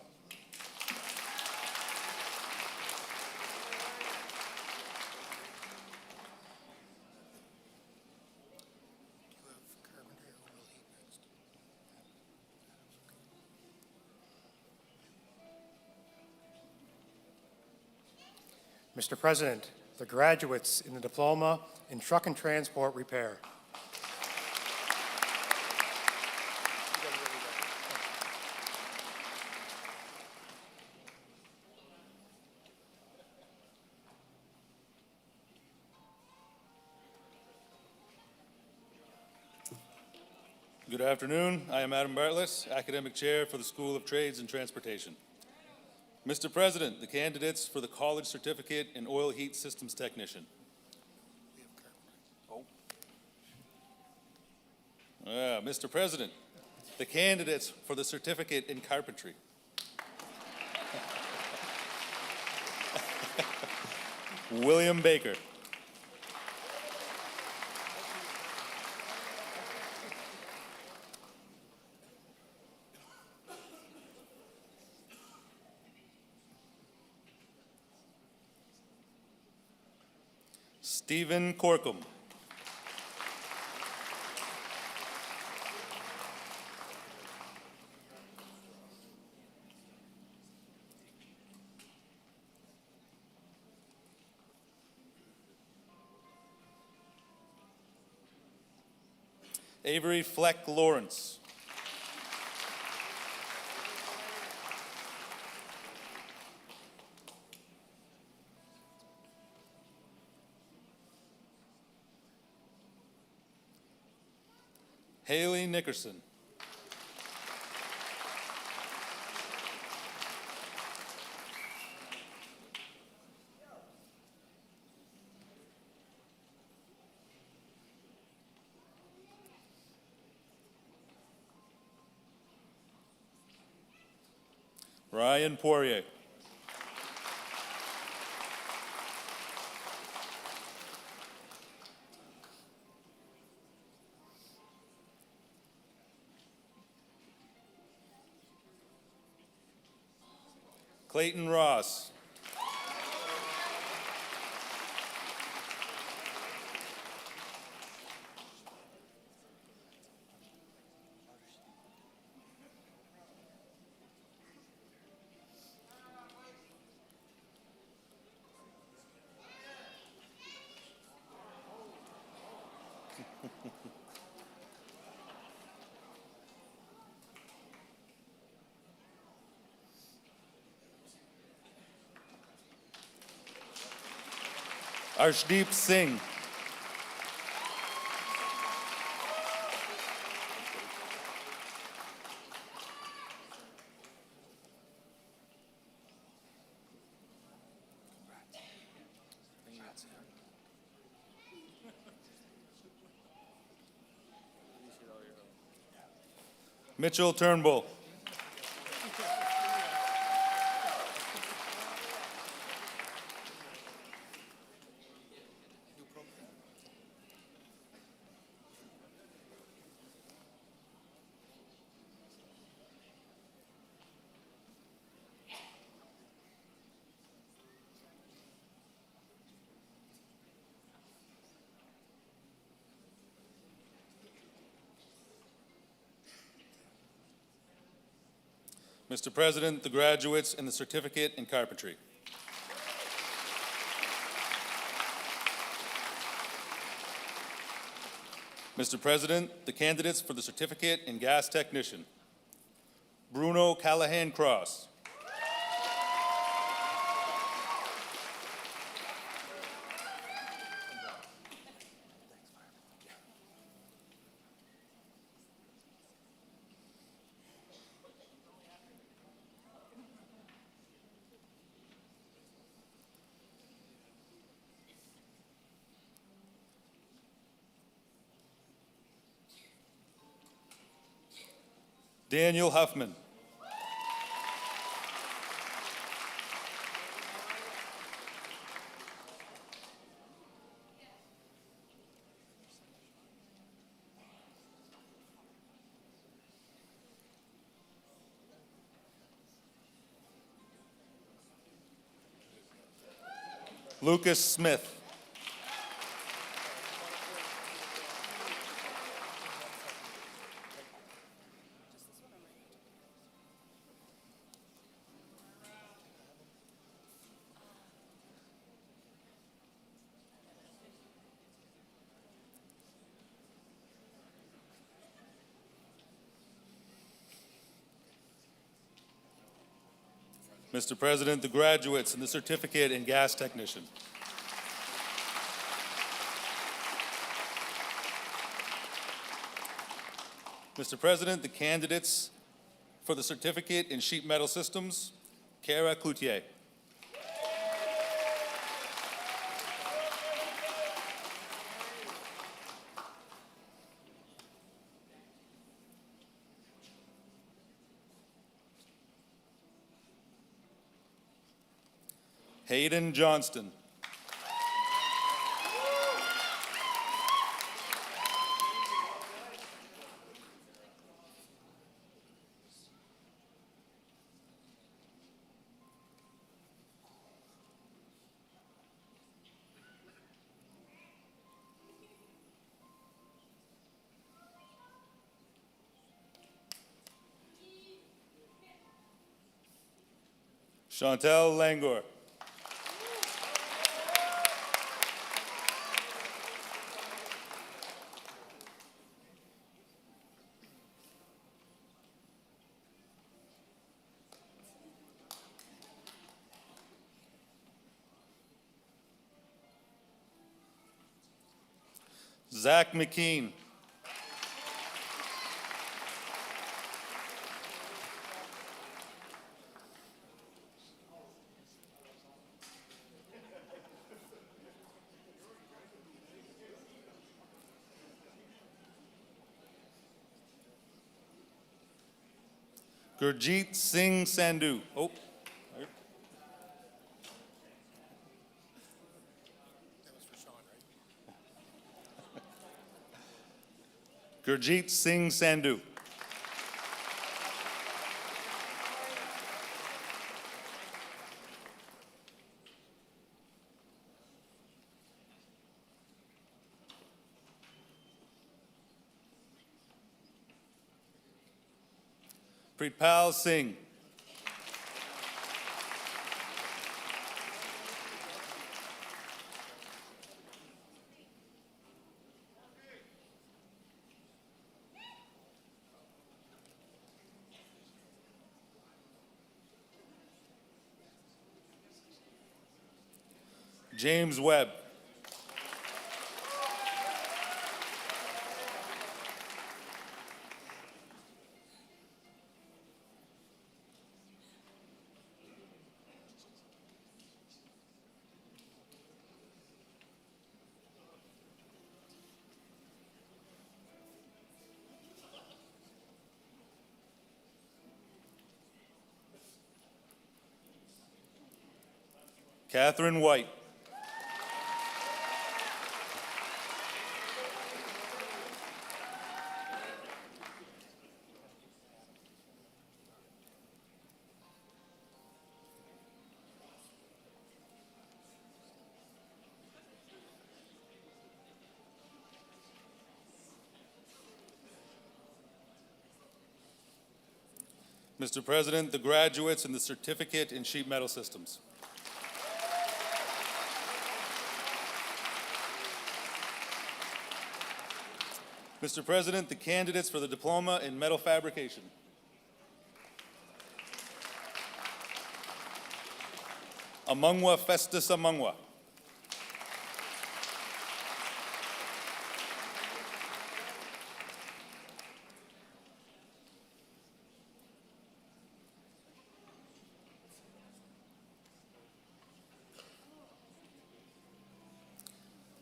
Speaker 6: Mr. President, the graduates in the Diploma in Truck and Transport Repair.
Speaker 8: Good afternoon. I am Adam Bartlett, Academic Chair for the School of Trades and Transportation. Mr. President, the candidates for the College Certificate in Oil Heat Systems Technician. Mr. President, the candidates for the Certificate in Carpentry. William Baker. Stephen Corkum. Avery Fleck Lawrence. Haley Nickerson. Ryan Poirier. Clayton Ross. Arshdeep Singh. Mitchell Turnbull. Mr. President, the graduates in the Certificate in Carpentry. Mr. President, the candidates for the Certificate in Gas Technician. Bruno Callahan Cross. Daniel Huffman. Lucas Smith. Mr. President, the graduates and the certificate in gas technician. Mr. President, the candidates for the certificate in sheet metal systems, Kara Cloutier. Hayden Johnston. Chantel Langor. Zach McKean. Gurjeet Singh Sandhu. Oh. Gurjeet Singh Sandhu. Preetpal Singh. James Webb. Catherine White. Mr. President, the graduates and the certificate in sheet metal systems. Mr. President, the candidates for the diploma in metal fabrication. Amungwa Festus Amungwa.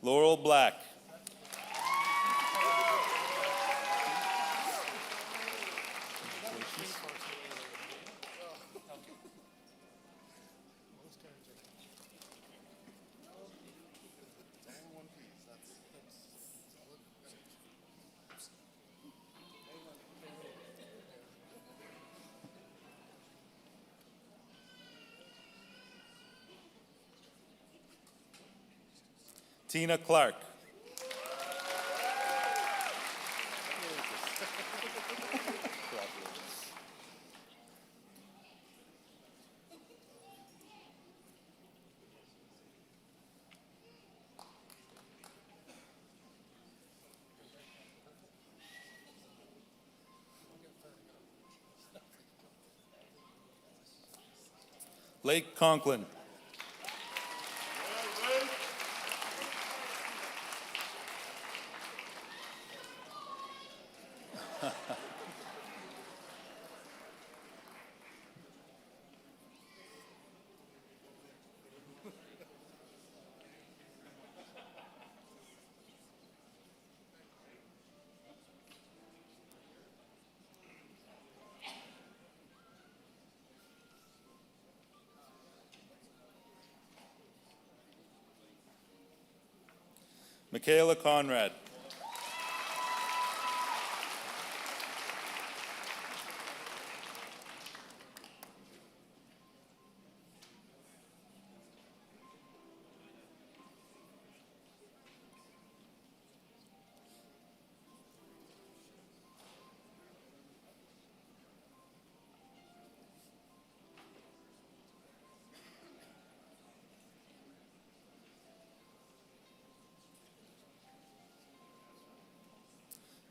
Speaker 8: Laurel Black. Tina Clark. Lake Conklin. Michaela Conrad.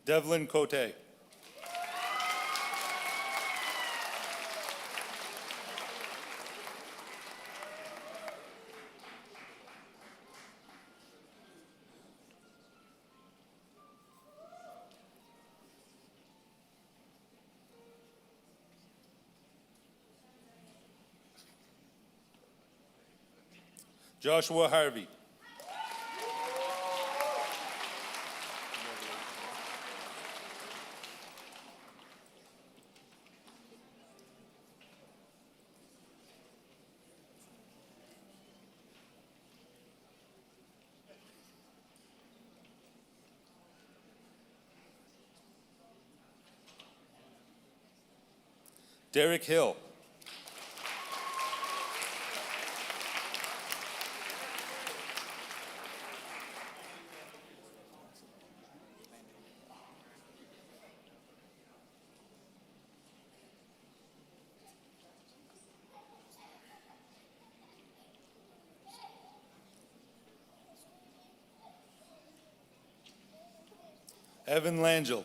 Speaker 8: Devlin Cote. Joshua Harvey. Derek Hill. Evan Langell.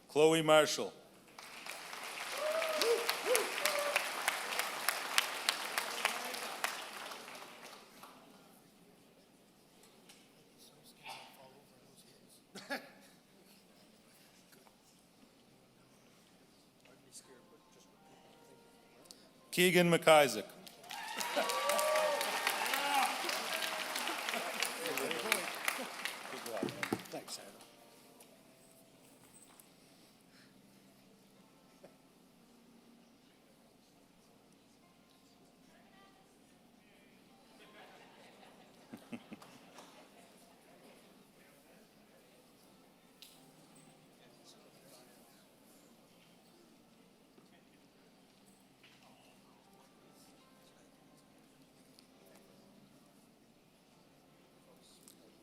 Speaker 8: Chloe Marshall. Keegan McIsaac.
Speaker 4: Thanks, Adam.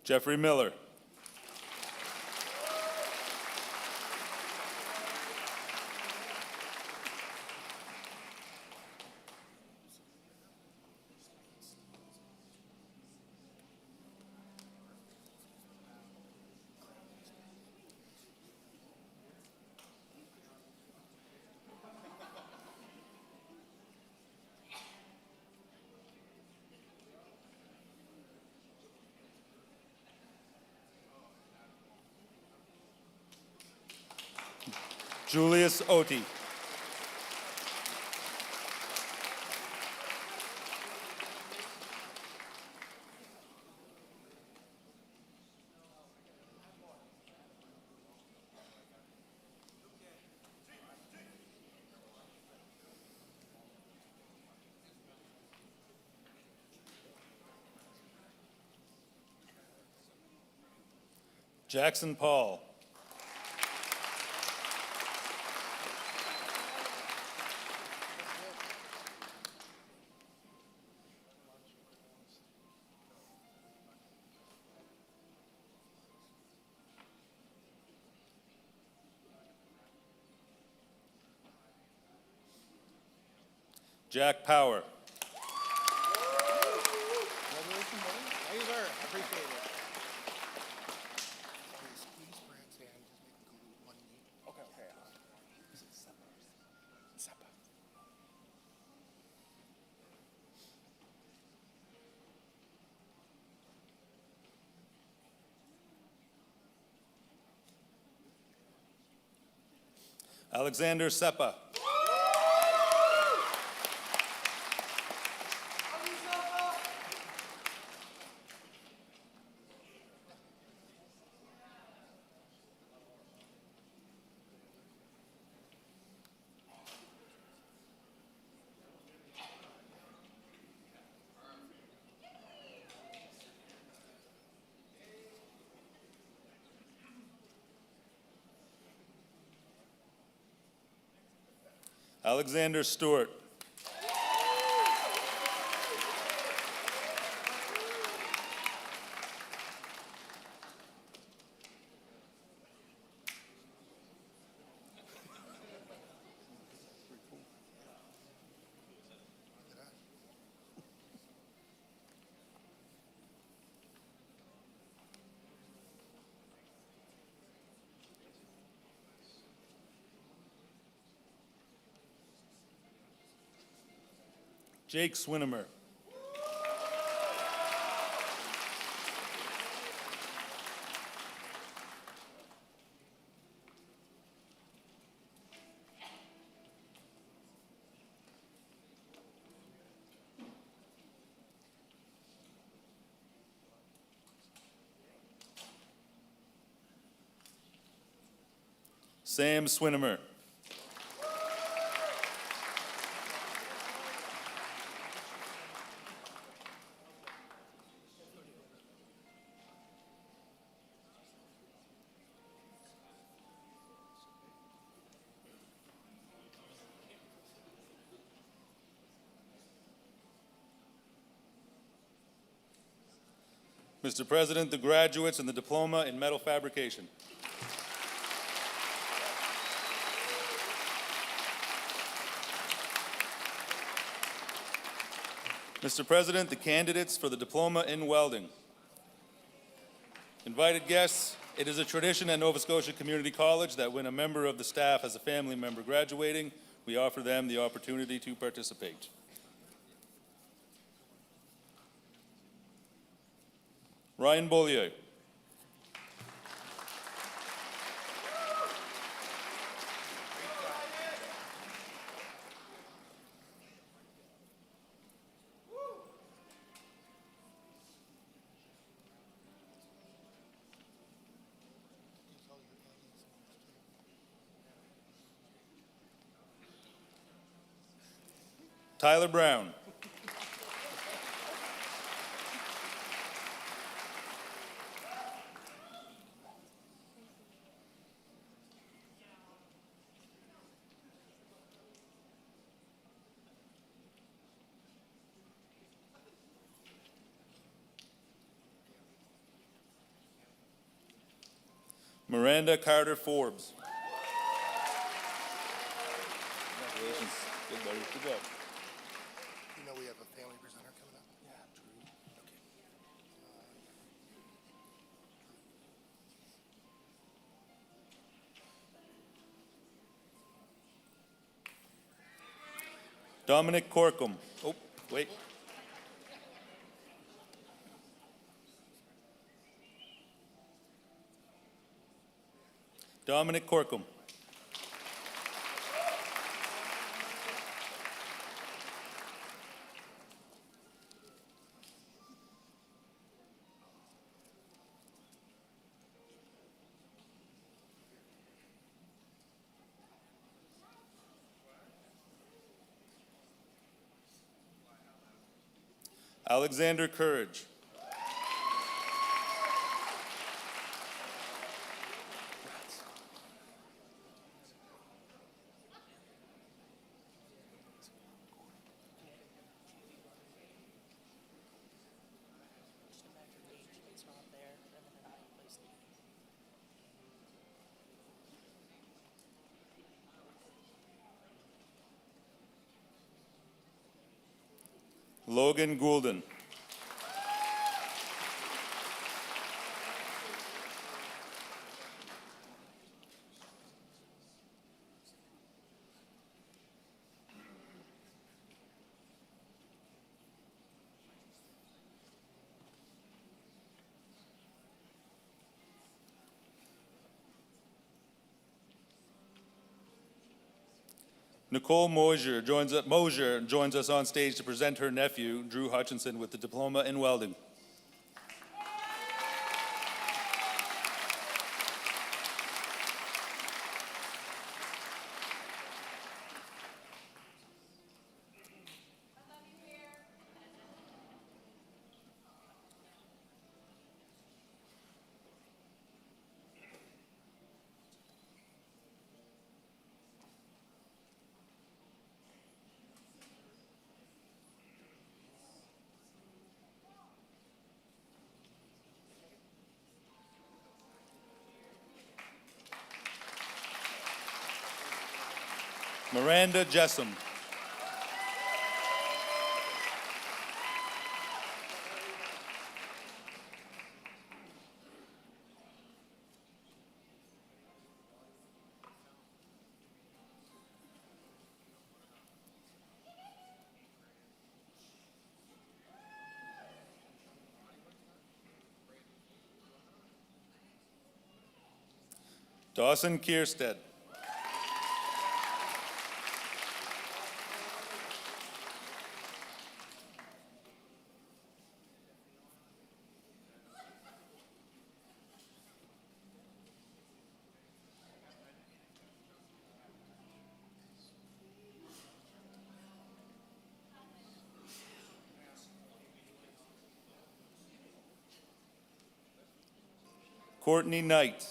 Speaker 8: Jeffrey Miller. Julius Oti. Jackson Paul. Jack Power.
Speaker 5: Congratulations, buddy. Thank you, sir. I appreciate it. Squeeze Brand's hand, just make him go one knee. Okay, okay. Seppa.
Speaker 8: Alexander Seppa. Alexander Stewart. Jake Swinimer. Sam Swinimer. Mr. President, the graduates and the diploma in metal fabrication. Mr. President, the candidates for the diploma in welding. Invited guests, it is a tradition at Nova Scotia Community College that when a member of the staff has a family member graduating, we offer them the opportunity to participate. Ryan Beaulieu. Tyler Brown. Miranda Carter Forbes. Congratulations. Good, buddy. Good job.
Speaker 5: You know we have a family presenter coming up? Yeah, true. Okay.
Speaker 8: Dominic Corkum. Oh, wait. Dominic Corkum. Alexander Courage. Logan Goulden. Nicole Mosier joins us on stage to present her nephew, Drew Hutchinson, with the diploma in welding. Miranda Jessam. Dawson Kierstead. Courtney Knight.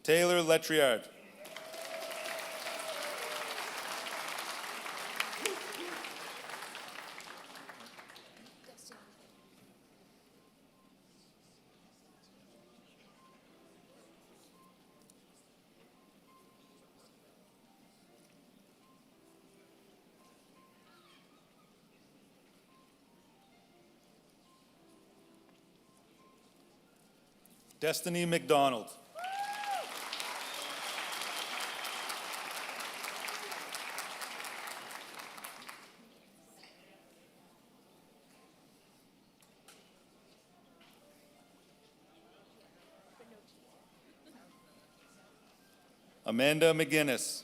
Speaker 8: Taylor Letriard. Destiny McDonald. Amanda McGinnis.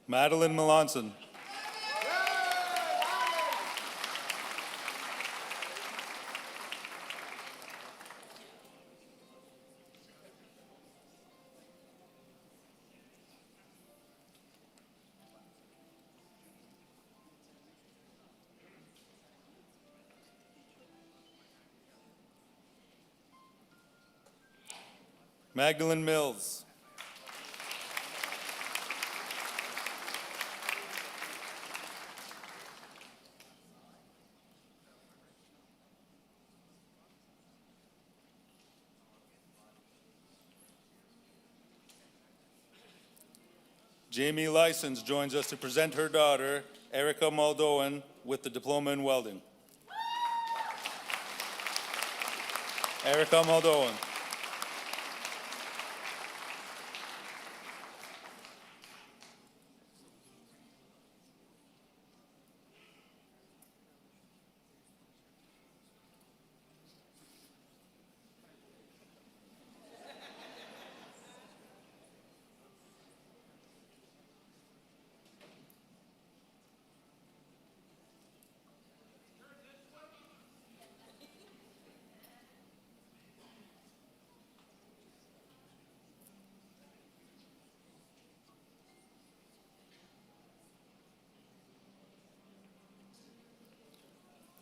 Speaker 8: Madeline Melanson. Magdalene Mills. Jamie License joins us to present her daughter, Erica Moldovan, with the diploma in welding. Erica Moldovan.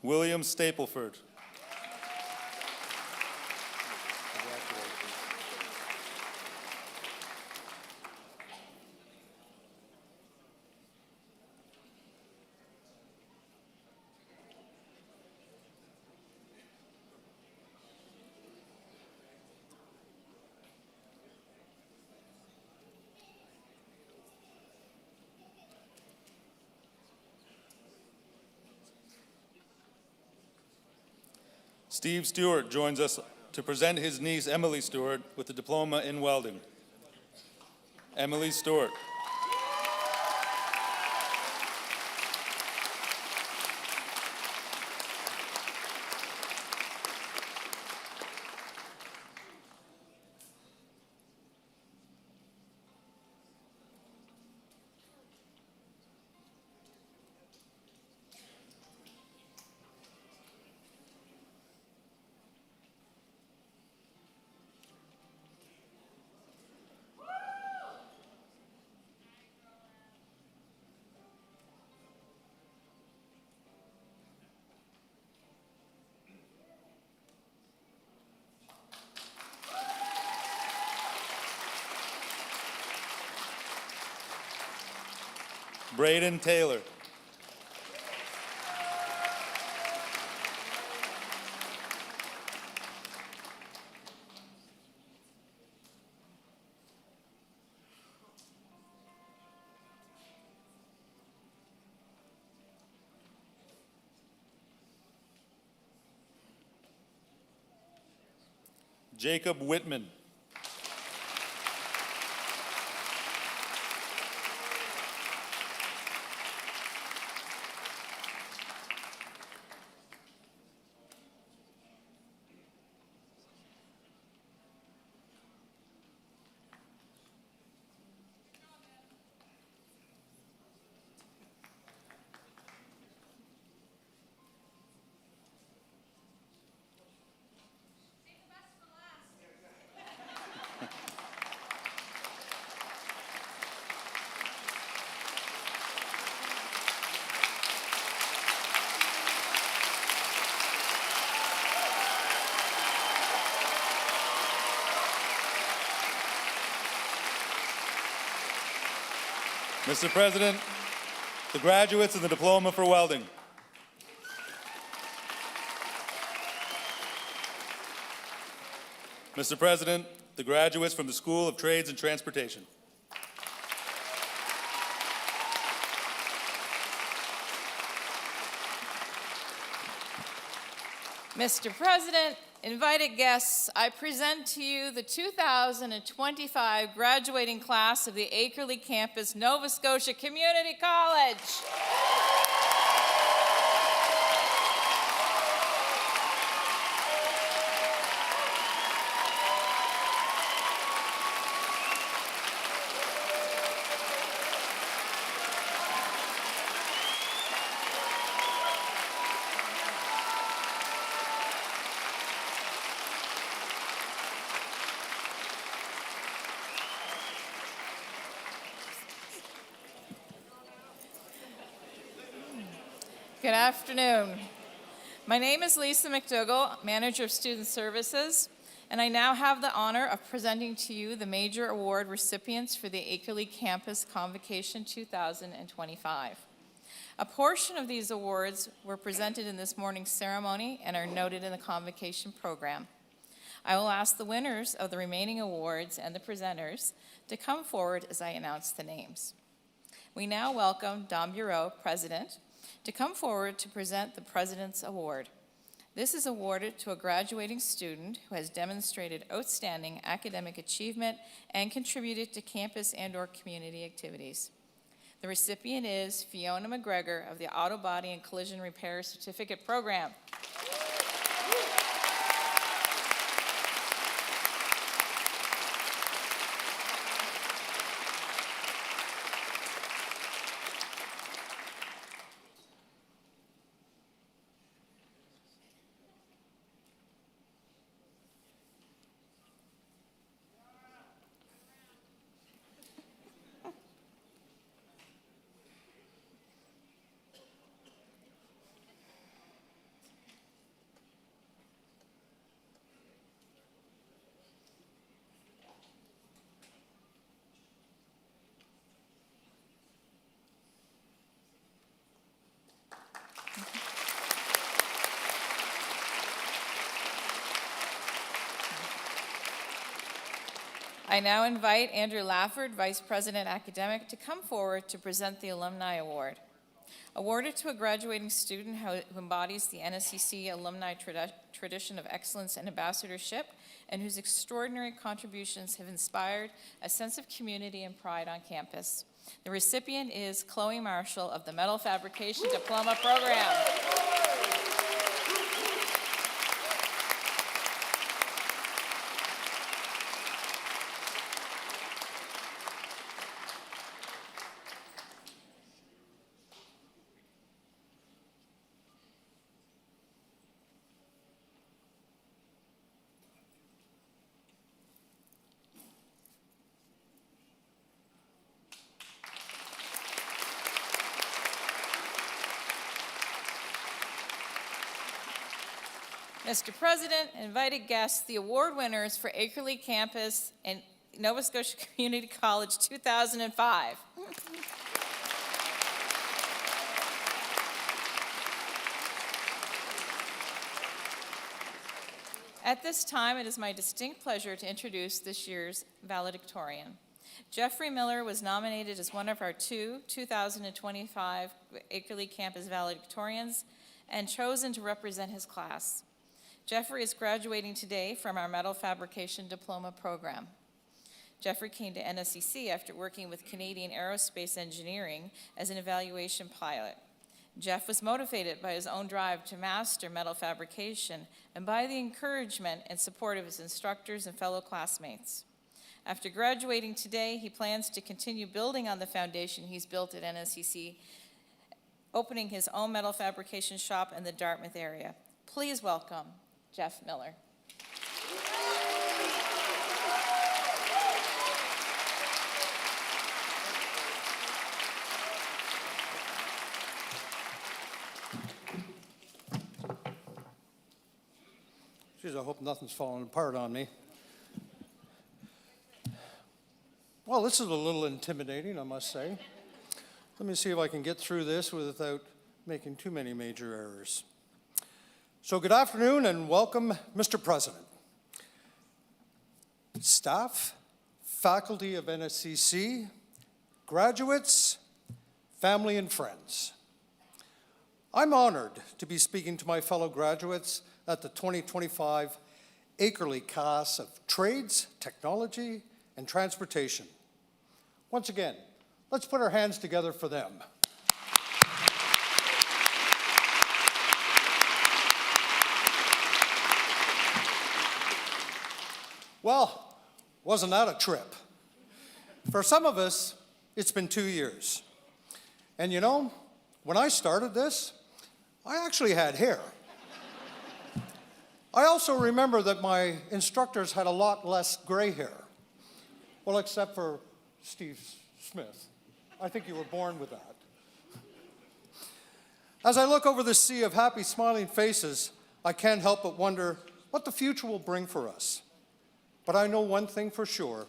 Speaker 8: William Stapleford. Steve Stewart joins us to present his niece, Emily Stewart, with a diploma in welding. Emily Stewart. Braden Taylor. Jacob Whitman. Mr. President, the graduates of the Diploma for Welding. Mr. President, the graduates from the School of Trades and Transportation.
Speaker 9: Mr. President, invited guests, I present to you the 2025 graduating class of the Akerley campus, Nova Scotia Community College. Good afternoon. My name is Lisa McDougall, Manager of Student Services, and I now have the honor of presenting to you the major award recipients for the Akerley Campus Convocation 2025. A portion of these awards were presented in this morning's ceremony and are noted in the Convocation program. I will ask the winners of the remaining awards and the presenters to come forward as I announce the names. We now welcome Don Bureau, President, to come forward to present the President's Award. This is awarded to a graduating student who has demonstrated outstanding academic achievement and contributed to campus and/or community activities. The recipient is Fiona McGregor of the Auto Body and Collision Repair Certificate Program. I now invite Andrew Lafford, Vice President Academic, to come forward to present the Alumni Award. Awarded to a graduating student who embodies the NSCC alumni tradition of excellence and ambassadorship, and whose extraordinary contributions have inspired a sense of community and pride on campus. The recipient is Chloe Marshall of the Metal Fabrication Diploma Program. Mr. President, invited guests, the award winners for Akerley Campus and Nova Scotia Community College 2005. At this time, it is my distinct pleasure to introduce this year's valedictorian. Jeffrey Miller was nominated as one of our 2025 Akerley Campus valedictorians and chosen to represent his class. Jeffrey is graduating today from our Metal Fabrication Diploma program. Jeffrey came to NSCC after working with Canadian Aerospace Engineering as an evaluation pilot. Jeff was motivated by his own drive to master metal fabrication and by the encouragement and support of his instructors and fellow classmates. After graduating today, he plans to continue building on the foundation he's built at NSCC, opening his own metal fabrication shop in the Dartmouth area. Please welcome Jeff Miller.
Speaker 10: Geez, I hope nothing's falling apart on me. Well, this is a little intimidating, I must say. Let me see if I can get through this without making too many major errors. So good afternoon and welcome, Mr. President. Staff, faculty of NSCC, graduates, family and friends. I'm honored to be speaking to my fellow graduates at the 2025 Akerley class of Trades, Technology, and Transportation. Once again, let's put our hands together for them. Well, wasn't that a trip? For some of us, it's been 2 years. And you know, when I started this, I actually had hair. I also remember that my instructors had a lot less gray hair. Well, except for Steve Smith. I think you were born with that. As I look over the sea of happy, smiling faces, I can't help but wonder what the future will bring for us. But I know one thing for sure,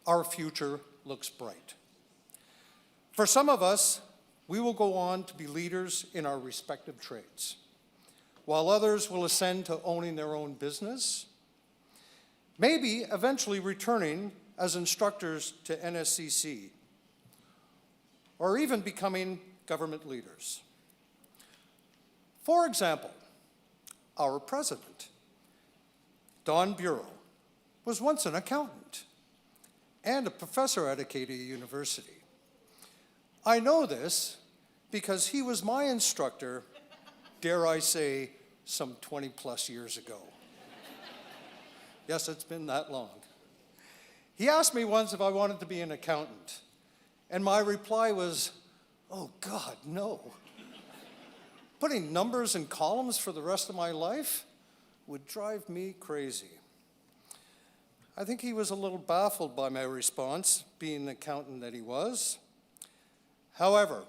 Speaker 10: our future looks bright. For some of us, we will go on to be leaders in our respective trades, while others will ascend to owning their own business, maybe eventually returning as instructors to NSCC, or even becoming government leaders. For example, our president, Don Bureau, was once an accountant and a professor at Akerley University. I know this because he was my instructor, dare I say, some 20 plus years ago. Yes, it's been that long. He asked me once if I wanted to be an accountant, and my reply was, oh God, no. Putting numbers in columns for the rest of my life would drive me crazy. I think he was a little baffled by my response, being the accountant that he was. However,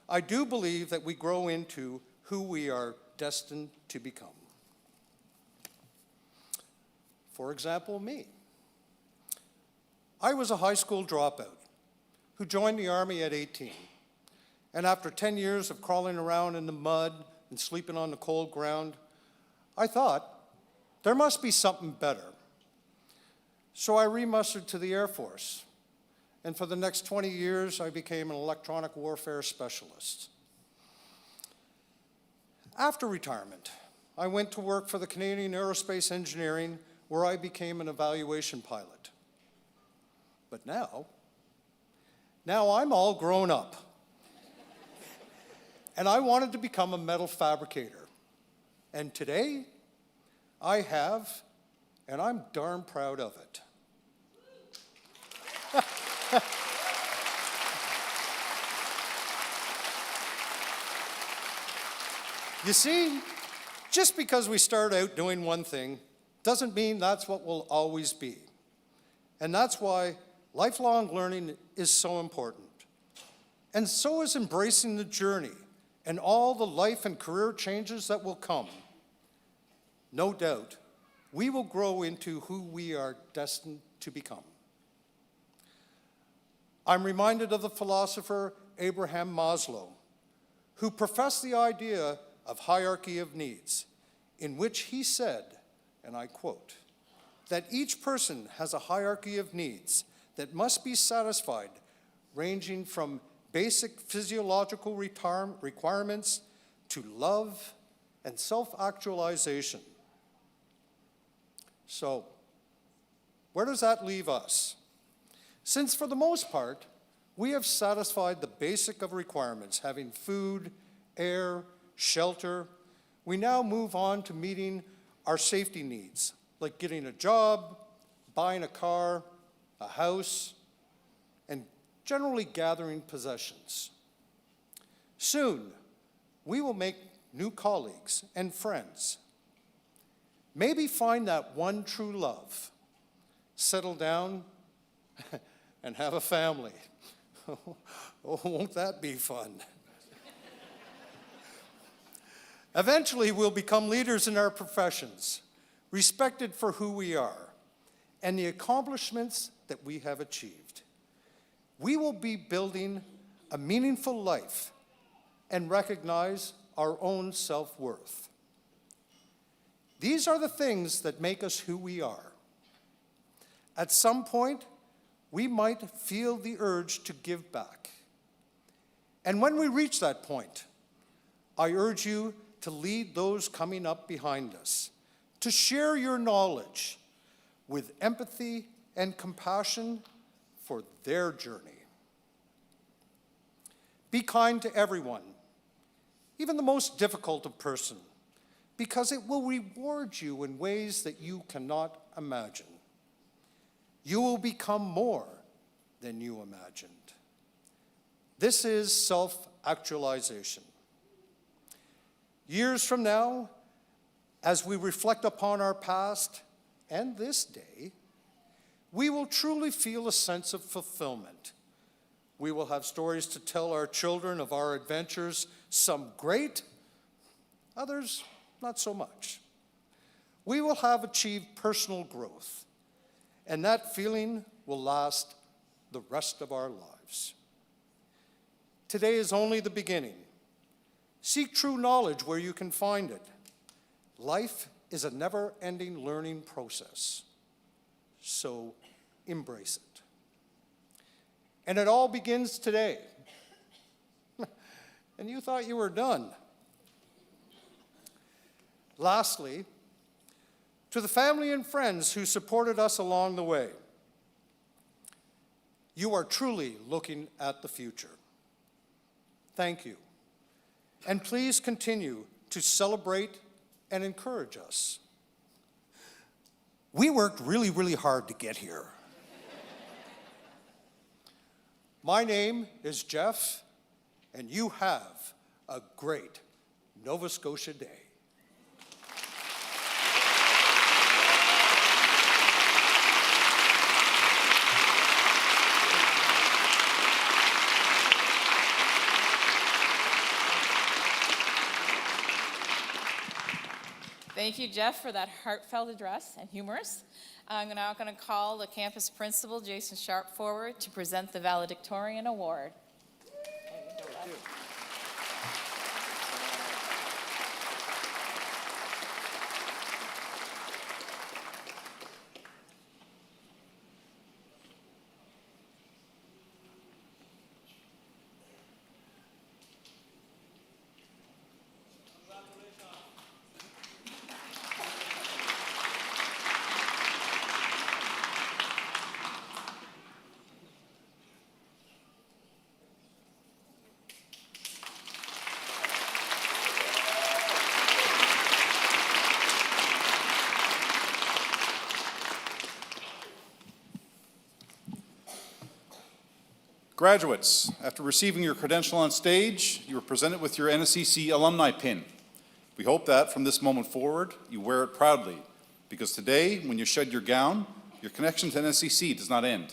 Speaker 10: I do believe that we grow into who we are destined to become. For example, me. I was a high school dropout who joined the Army at 18. And after 10 years of crawling around in the mud and sleeping on the cold ground, I thought there must be something better. So I remustered to the Air Force, and for the next 20 years, I became an electronic warfare specialist. After retirement, I went to work for the Canadian Aerospace Engineering, where I became an evaluation pilot. But now I'm all grown up. And I wanted to become a metal fabricator. And today, I have, and I'm darn proud of it. You see, just because we start out doing one thing doesn't mean that's what will always be. And that's why lifelong learning is so important. And so is embracing the journey and all the life and career changes that will come. No doubt, we will grow into who we are destined to become. I'm reminded of the philosopher Abraham Maslow, who professed the idea of hierarchy of needs, in which he said, and I quote, that each person has a hierarchy of needs that must be satisfied, ranging from basic physiological requirements to love and self-actualization. So, where does that leave us? Since for the most part, we have satisfied the basic of requirements, having food, air, shelter, we now move on to meeting our safety needs, like getting a job, buying a car, a house, and generally gathering possessions. Soon, we will make new colleagues and friends. Maybe find that one true love, settle down, and have a family. Oh, won't that be fun? Eventually, we'll become leaders in our professions, respected for who we are and the accomplishments that we have achieved. We will be building a meaningful life and recognize our own self-worth. These are the things that make us who we are. At some point, we might feel the urge to give back. And when we reach that point, I urge you to lead those coming up behind us, to share your knowledge with empathy and compassion for their journey. Be kind to everyone, even the most difficult of person, because it will reward you in ways that you cannot imagine. You will become more than you imagined. This is self-actualization. Years from now, as we reflect upon our past and this day, we will truly feel a sense of fulfillment. We will have stories to tell our children of our adventures, some great, others not so much. We will have achieved personal growth, and that feeling will last the rest of our lives. Today is only the beginning. Seek true knowledge where you can find it. Life is a never-ending learning process, so embrace it. And it all begins today. And you thought you were done. Lastly, to the family and friends who supported us along the way, you are truly looking at the future. Thank you. And please continue to celebrate and encourage us. We worked really, really hard to get here. My name is Jeff, and you have a great Nova Scotia day.
Speaker 9: Thank you, Jeff, for that heartfelt address and humorous. I'm now going to call the campus principal, Jason Sharp, forward to present the Valedictorian Award.
Speaker 3: Graduates, after receiving your credential on stage, you were presented with your nscc alumni pin. We hope that from this moment forward, you wear it proudly, because today, when you shed your gown, your connection to nscc does not end.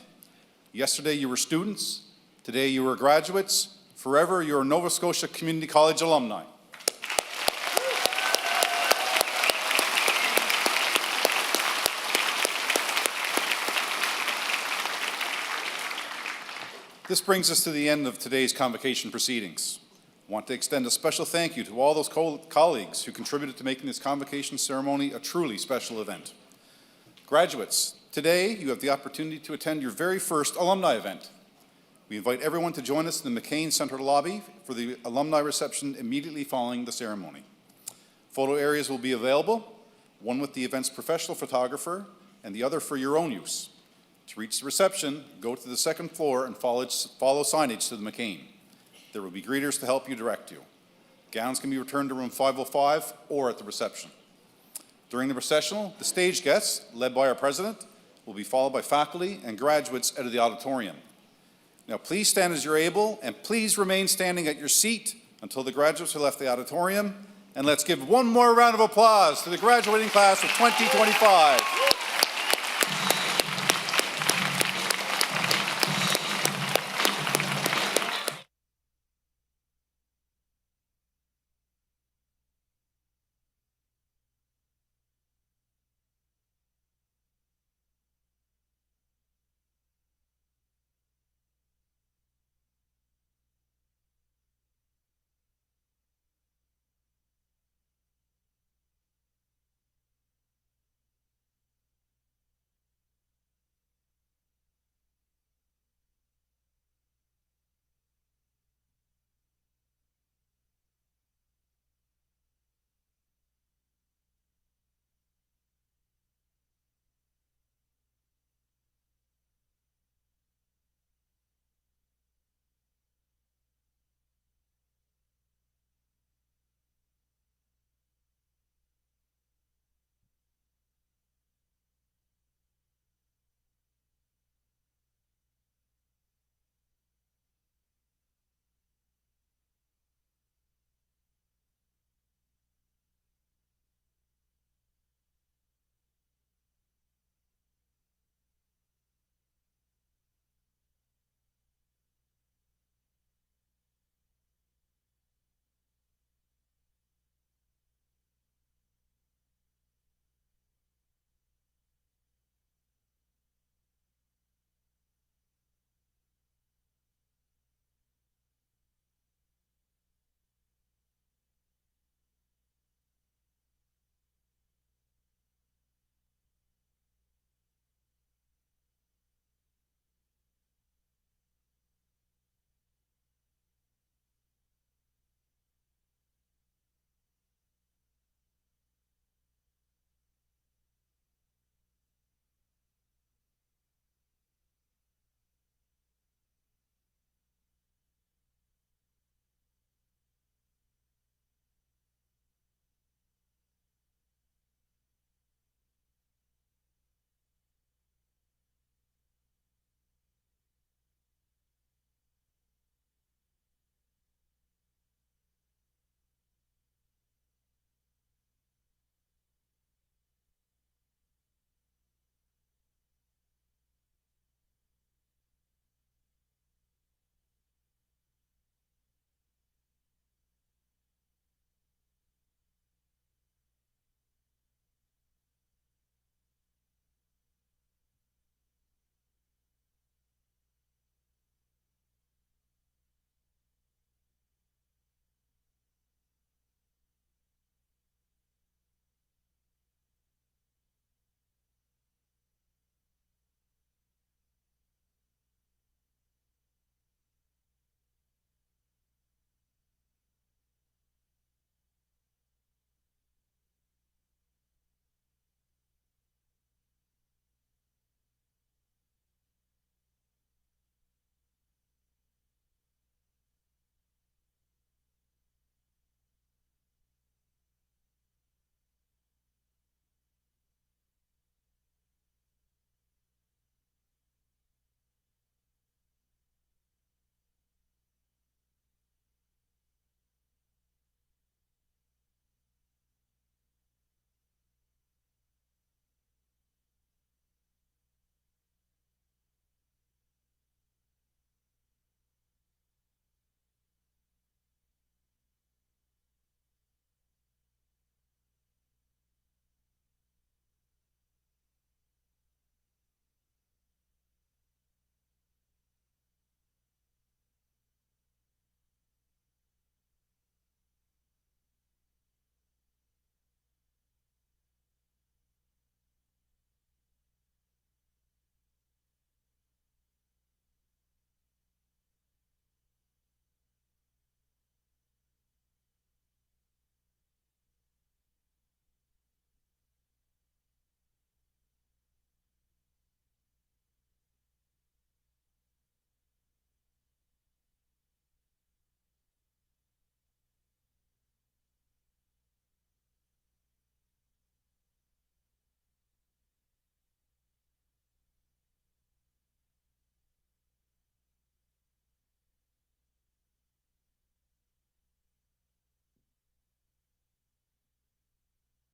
Speaker 3: Yesterday you were students, today you are graduates, forever you are Nova Scotia Community College alumni. This brings us to the end of today's convocation proceedings. I want to extend a special thank you to all those colleagues who contributed to making this convocation ceremony a truly special event. Graduates, today you have the opportunity to attend your very first alumni event. We invite everyone to join us in the McCain Center lobby for the alumni reception immediately following the ceremony. Photo areas will be available, one with the event's professional photographer and the other for your own use. To reach the reception, go to the second floor and follow signage to the McCain. There will be greeters to help you direct you. Gowns can be returned to room 505 or at the reception. During the recessional, the stage guests, led by our president, will be followed by faculty and graduates out of the auditorium. Now please stand as you're able, and please remain standing at your seat until the graduates have left the auditorium. And let's give one more round of applause to the graduating class of 2025.